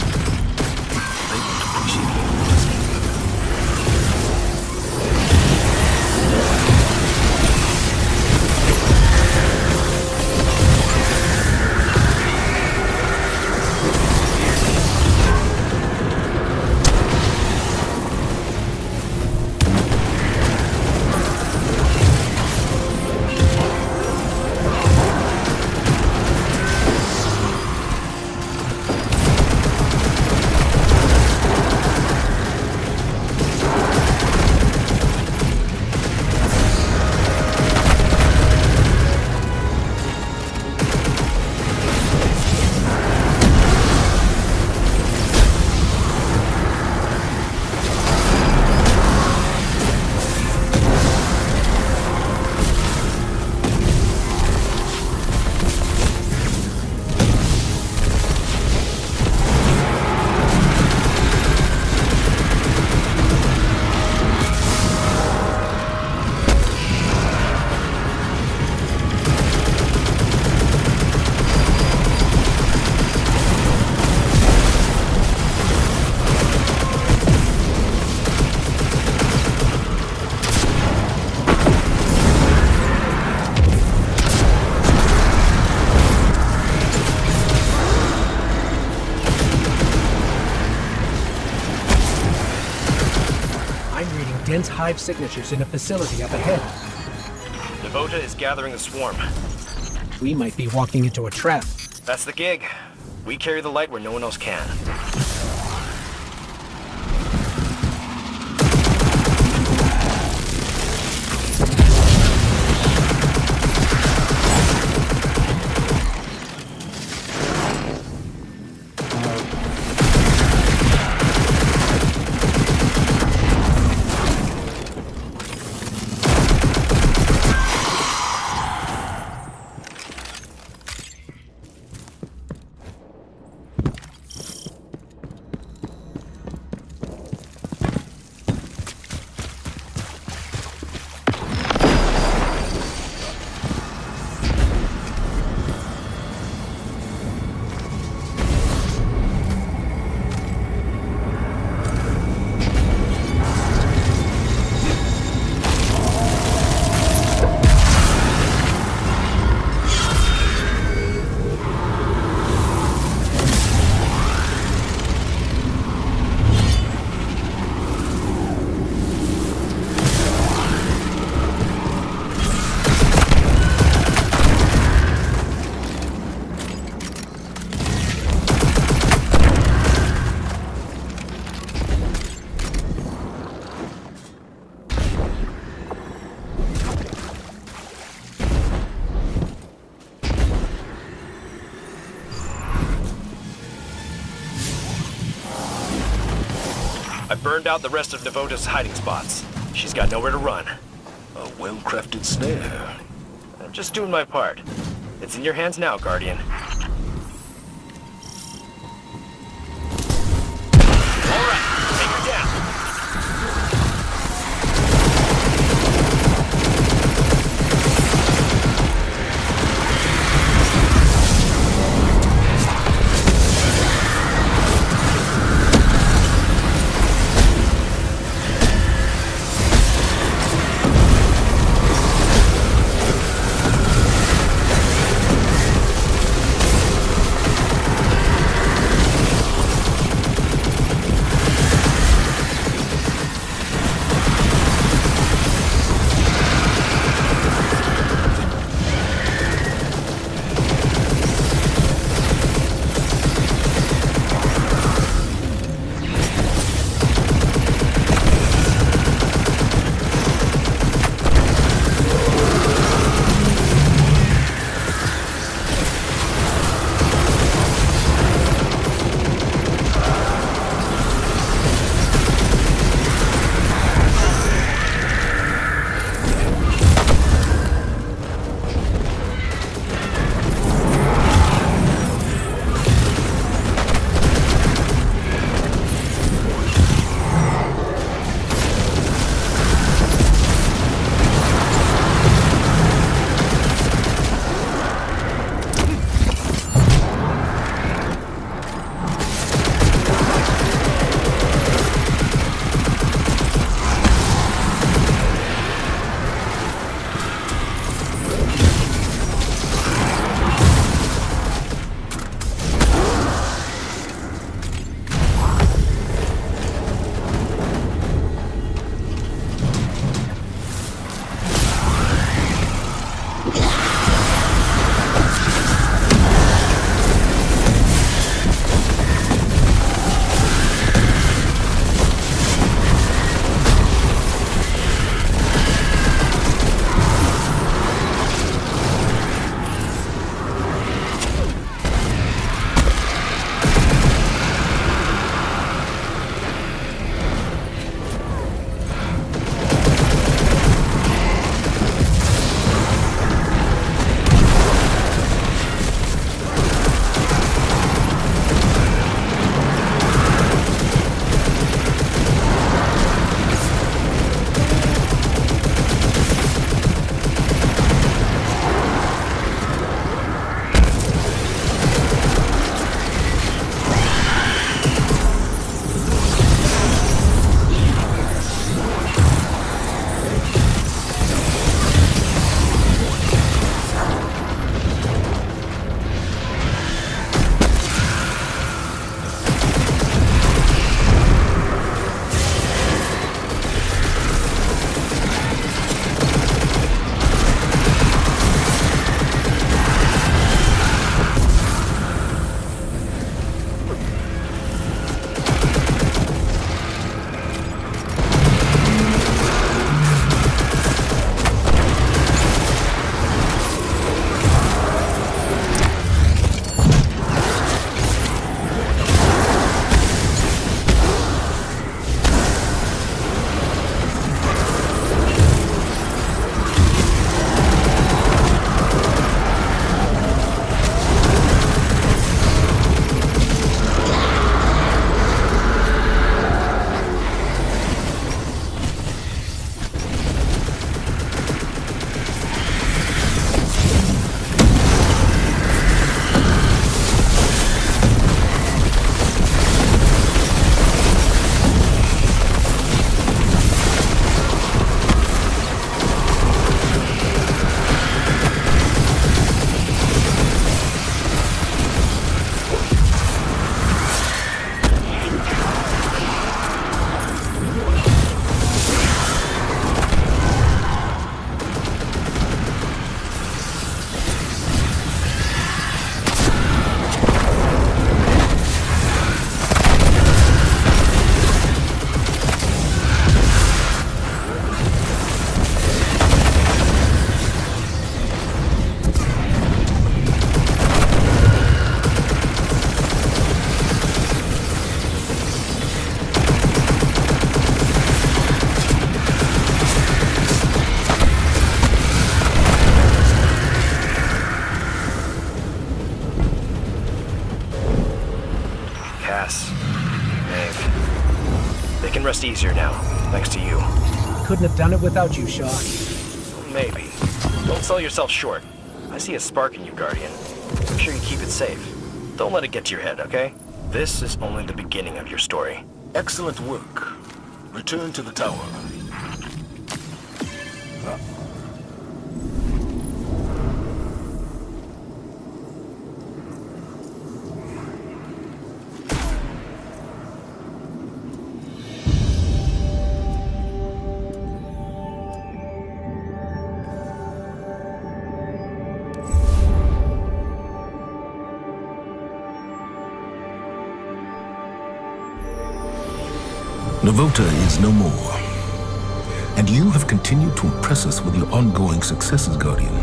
They won't appreciate what we're listening to. Dense hive signatures in a facility up ahead. Devota is gathering a swarm. We might be walking into a trap. That's the gig. We carry the light where no one else can. I burned out the rest of Devota's hiding spots. She's got nowhere to run. A well-crafted snare. I'm just doing my part. It's in your hands now, Guardian. All right, take her down. pass. Maeve. They can rest easier now, thanks to you. Couldn't have done it without you, Shaw. Maybe. Don't sell yourself short. I see a spark in you, Guardian. Make sure you keep it safe. Don't let it get to your head, okay? This is only the beginning of your story. Excellent work. Return to the tower. Navota is no more. And you have continued to impress us with your ongoing successes, Guardian.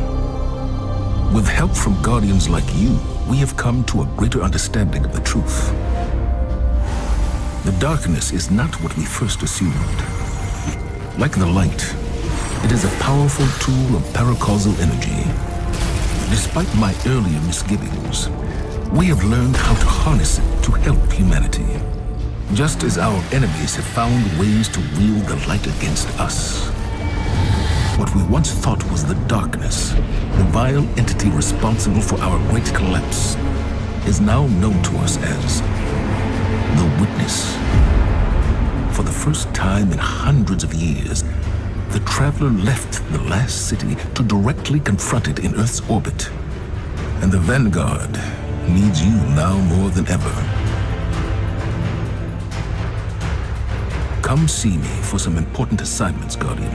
With help from Guardians like you, we have come to a greater understanding of the truth. The darkness is not what we first assumed. Like the light, it is a powerful tool of paracausal energy. Despite my earlier misgivings, we have learned how to harness it to help humanity. Just as our enemies have found ways to wield the light against us. What we once thought was the darkness, the vile entity responsible for our great collapse, is now known to us as the Witness. For the first time in hundreds of years, the Traveler left the last city to directly confront it in Earth's orbit. And the Vanguard needs you now more than ever. Come see me for some important assignments, Guardian.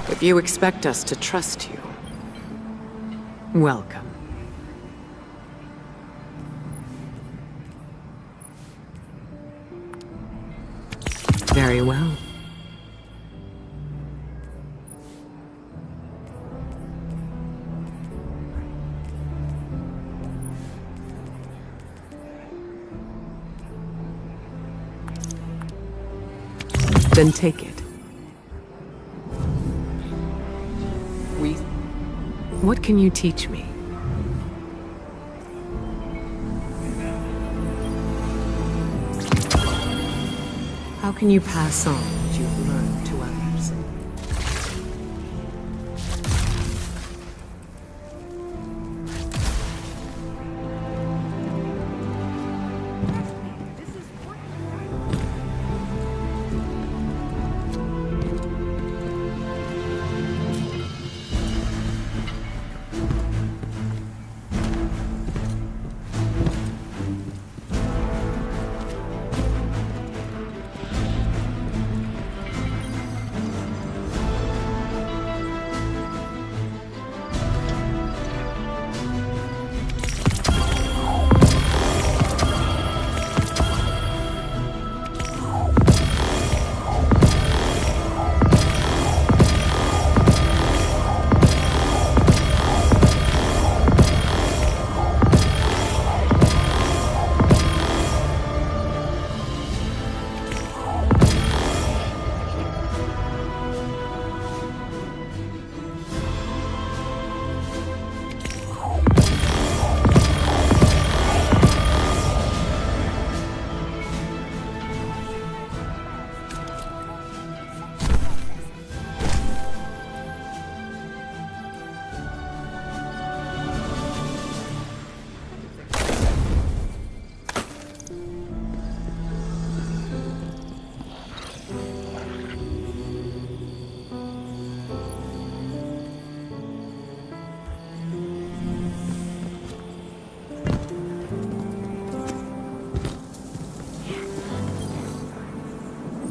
If you expect us to trust you, welcome. Very well. Then take it. What can you teach me? How can you pass on what you've learned to others?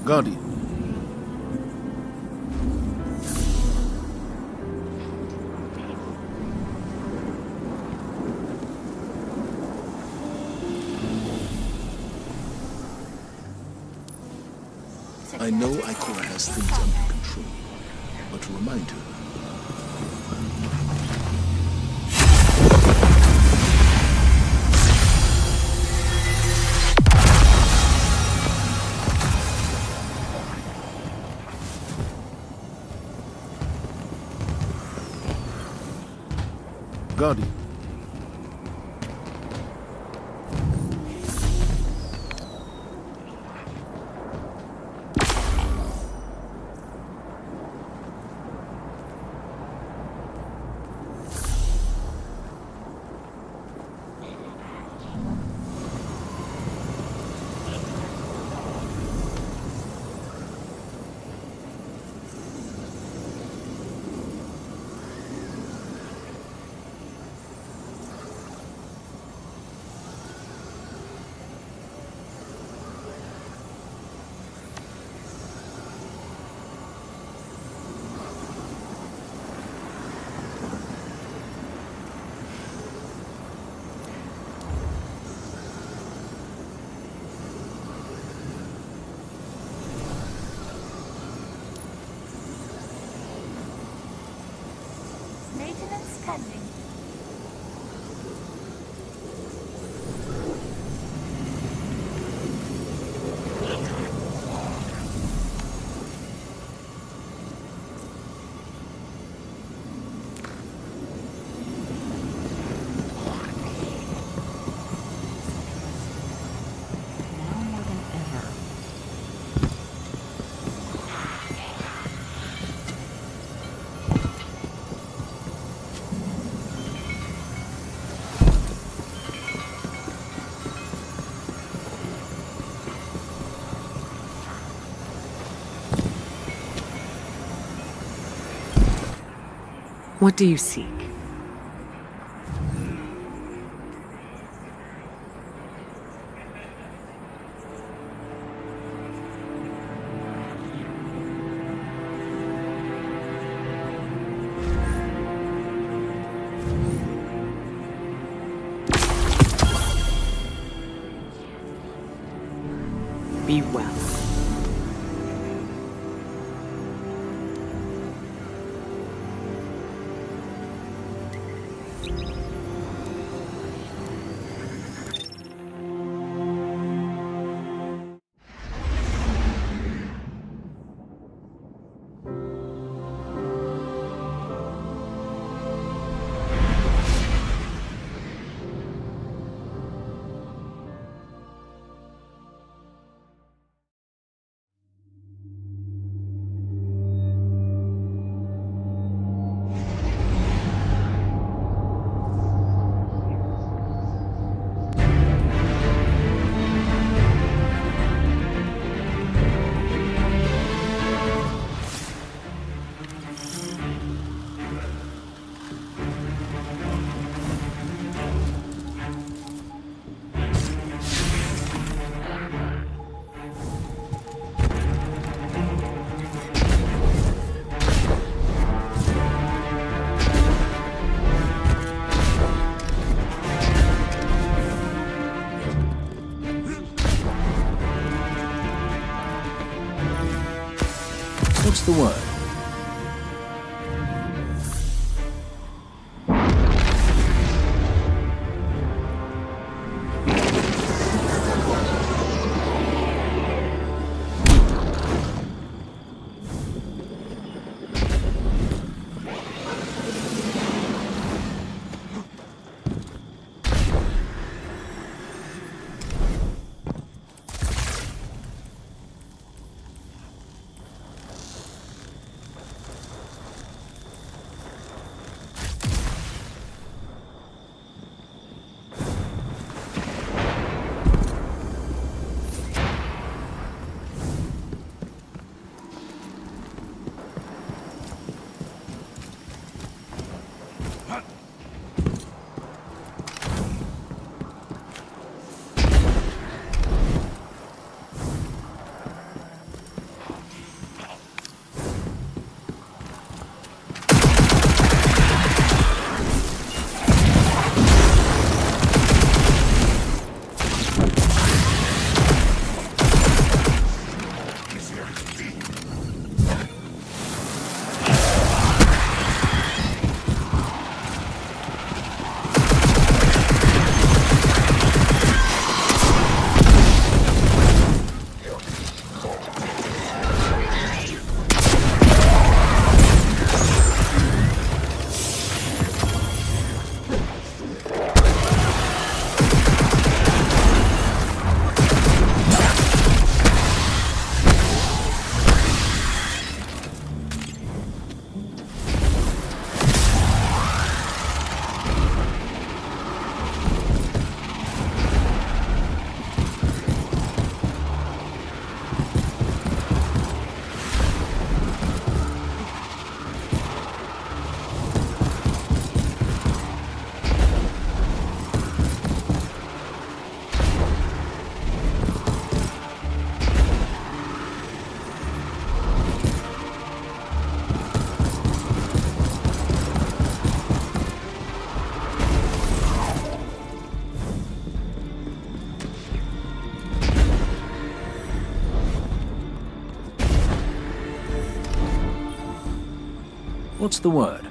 Guardian, I know Ikora has things under control, but a reminder. Guardian. Maintenance pending. Now more than ever. What do you seek? Be well. What's the word? What's the word?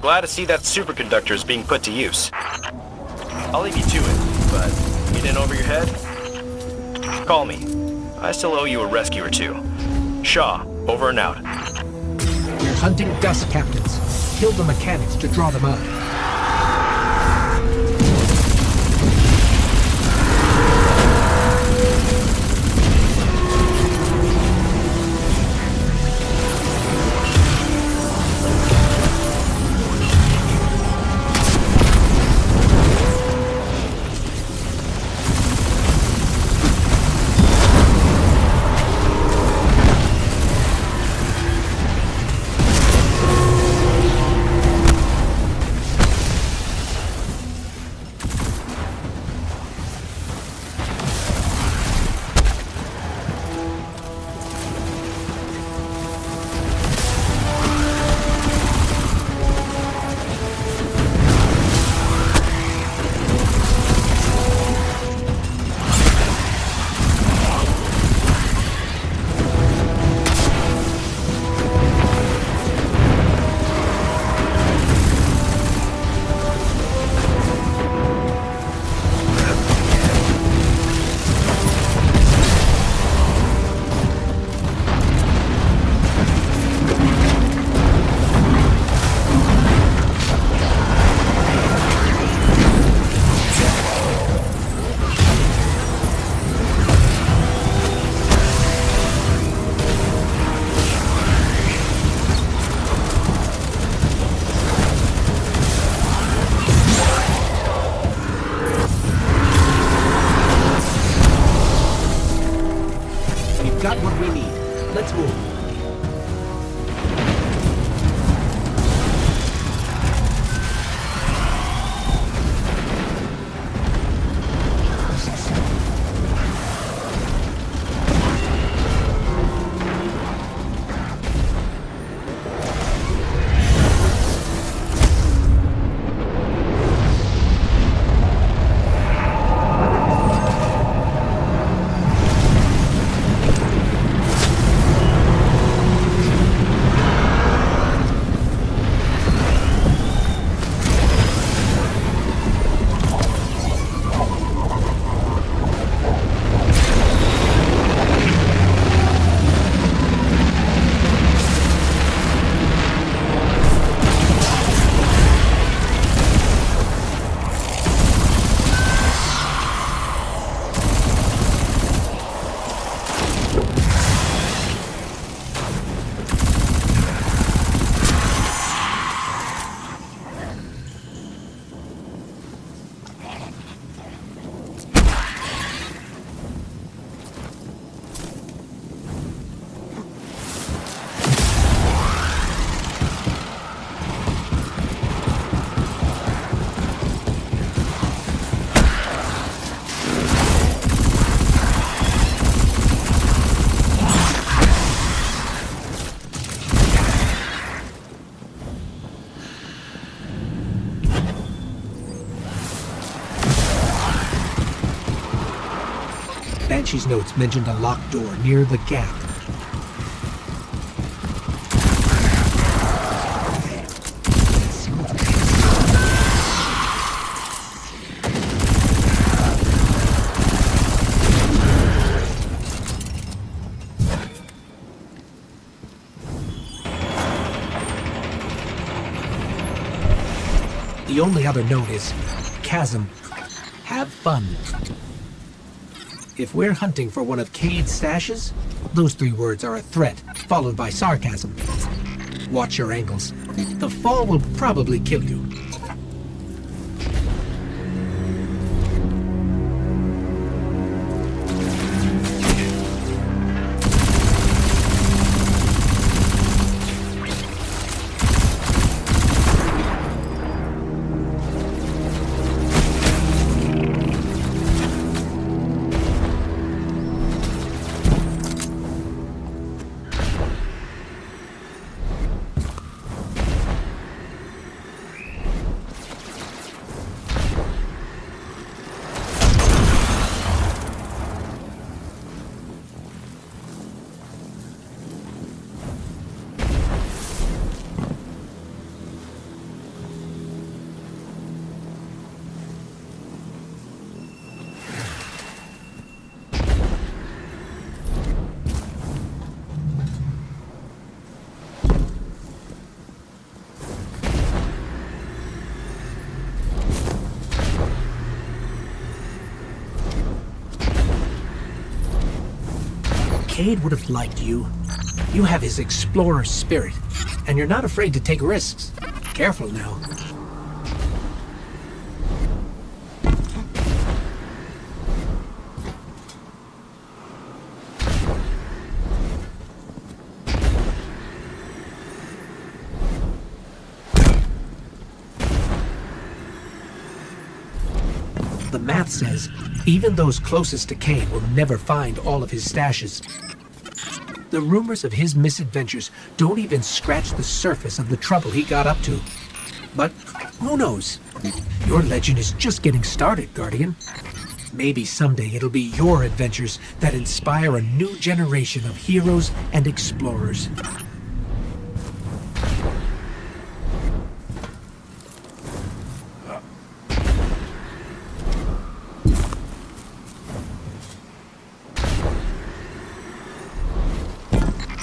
Glad to see that superconductor is being put to use. I'll leave you to it, but get in over your head? Call me. I still owe you a rescue or two. Shaw, over and out. We're hunting dust captains. Kill the mechanics to draw them out. Banshee's notes mentioned a locked door near the gap. The only other note is, Chasm, have fun. If we're hunting for one of Cade's stashes, those 3 words are a threat, followed by sarcasm. Watch your angles. The fall will probably kill you. Cade would have liked you. You have his explorer spirit, and you're not afraid to take risks. Careful now. The math says even those closest to Cade will never find all of his stashes. The rumors of his misadventures don't even scratch the surface of the trouble he got up to. But who knows? Your legend is just getting started, Guardian. Maybe someday it'll be your adventures that inspire a new generation of heroes and explorers.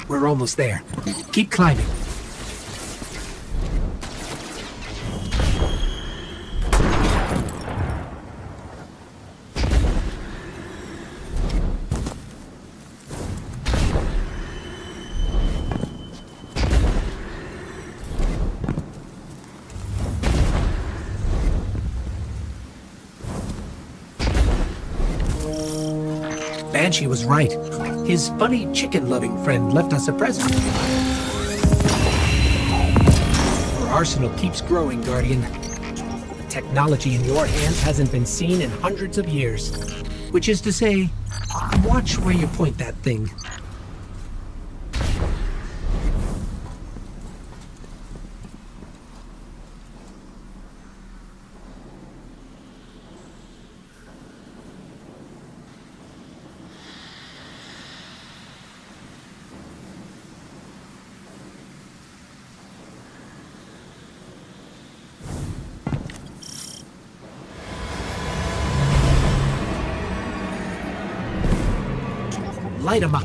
We're almost there. Keep climbing. Banshee was right. His funny chicken-loving friend left us a present. Our arsenal keeps growing, Guardian. The technology in your hands hasn't been seen in hundreds of years. Which is to say, watch where you point that thing. Light 'em up.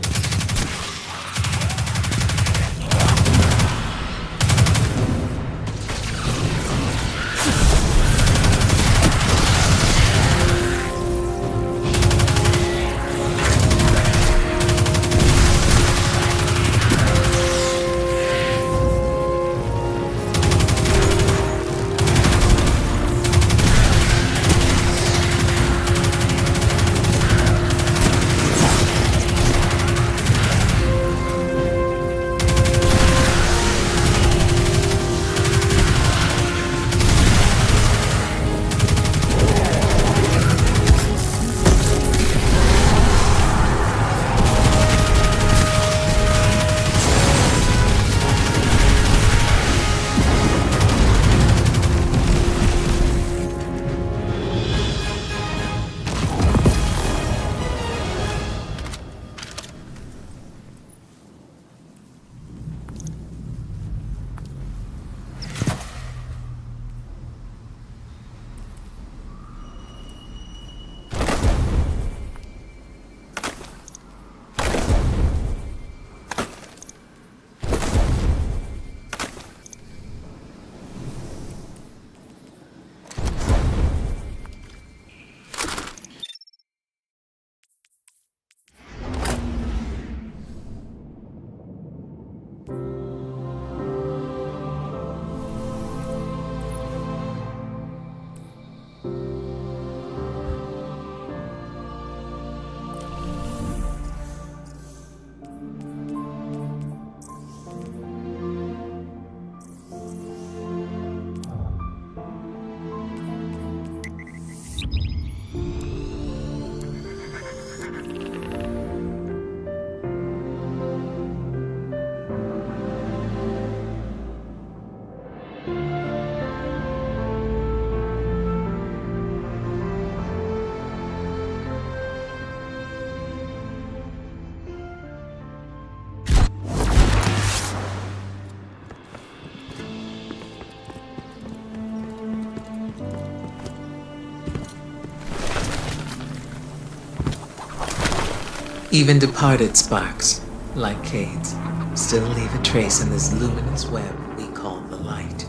Even departed sparks, like Cade's, still leave a trace in this luminous web we call the light.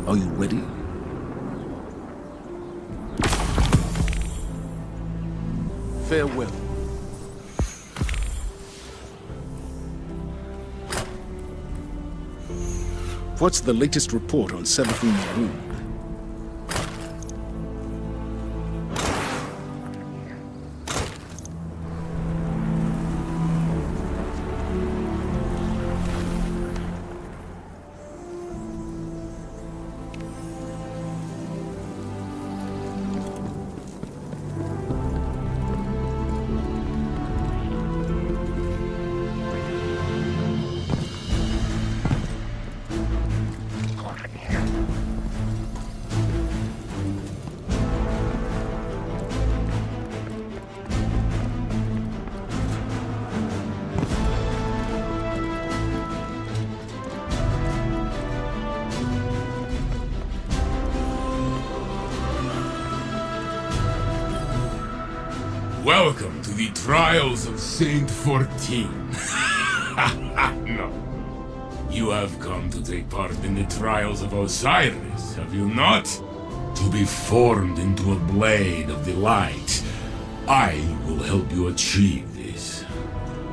Are you ready? Farewell. What's the latest report on Seraphim's wound? Welcome to the Trials of Saint 14. No. You have come to take part in the Trials of Osiris, have you not? To be formed into a blade of the light. I will help you achieve this.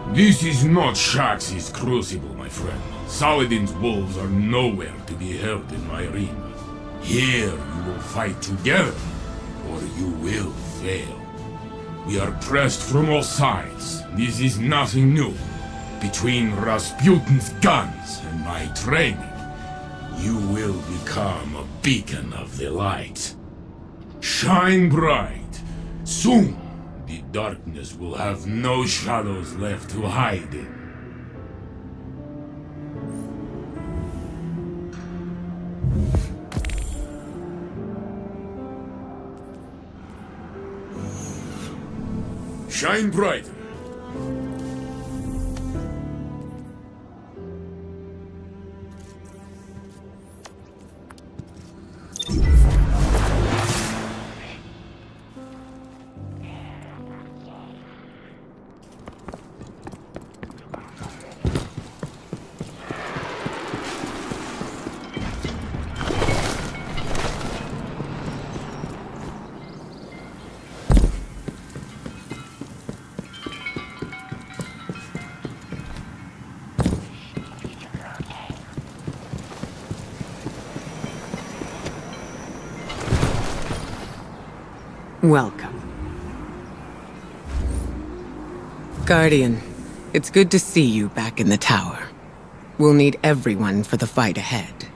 This is not Shax's crucible, my friend. Saladin's wolves are nowhere to be held in my arena. Here you will fight together, or you will fail. We are pressed from all sides. This is nothing new. Between Rasputin's guns and my training, you will become a beacon of the light. Shine bright. Soon, the darkness will have no shadows left to hide in. Shine brighter. Welcome. Guardian, it's good to see you back in the tower. We'll need everyone for the fight ahead.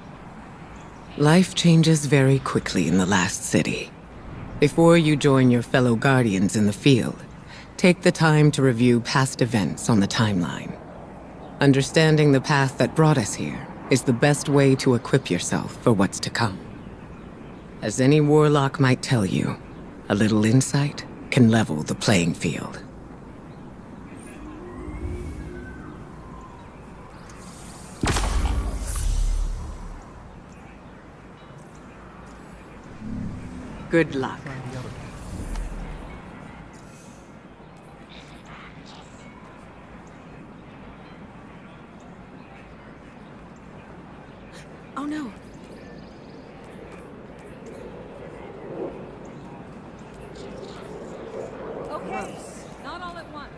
Life changes very quickly in the last city. Before you join your fellow Guardians in the field, take the time to review past events on the timeline. Understanding the path that brought us here is the best way to equip yourself for what's to come. As any warlock might tell you, a little insight can level the playing field. Good luck. Oh no. Okay, not all at once.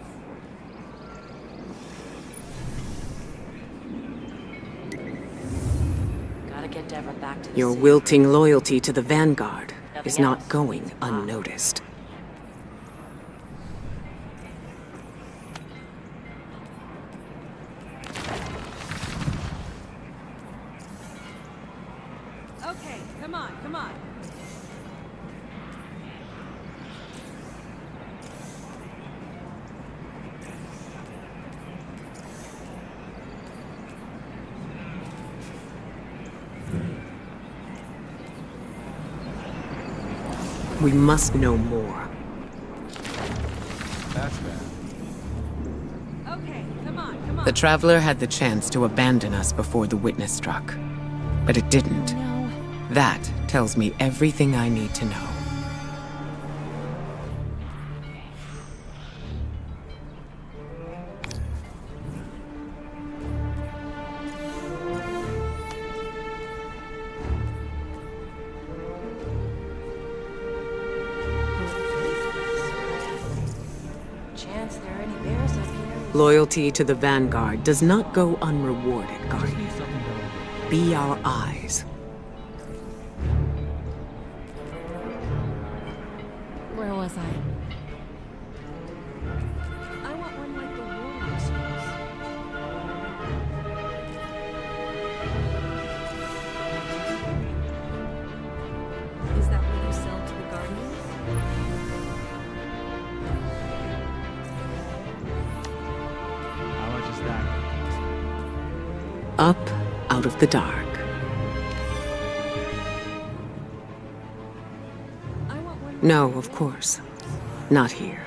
Gotta get Deborah back to the Your city. wilting loyalty to the Vanguard is not going unnoticed. Okay, come on, come on. We must know more. That's bad. Okay, come on, come on. The Traveler had the chance to abandon us before the witness struck, but it didn't. No. That tells me everything I need to know. Loyalty to the Vanguard does not go unrewarded, Guardian. Be our eyes. Where was I? I want one like the Warlords use. Is that what you sell to the Guardians? How much is that? Up out of the dark. I want one. No, of course. Not here.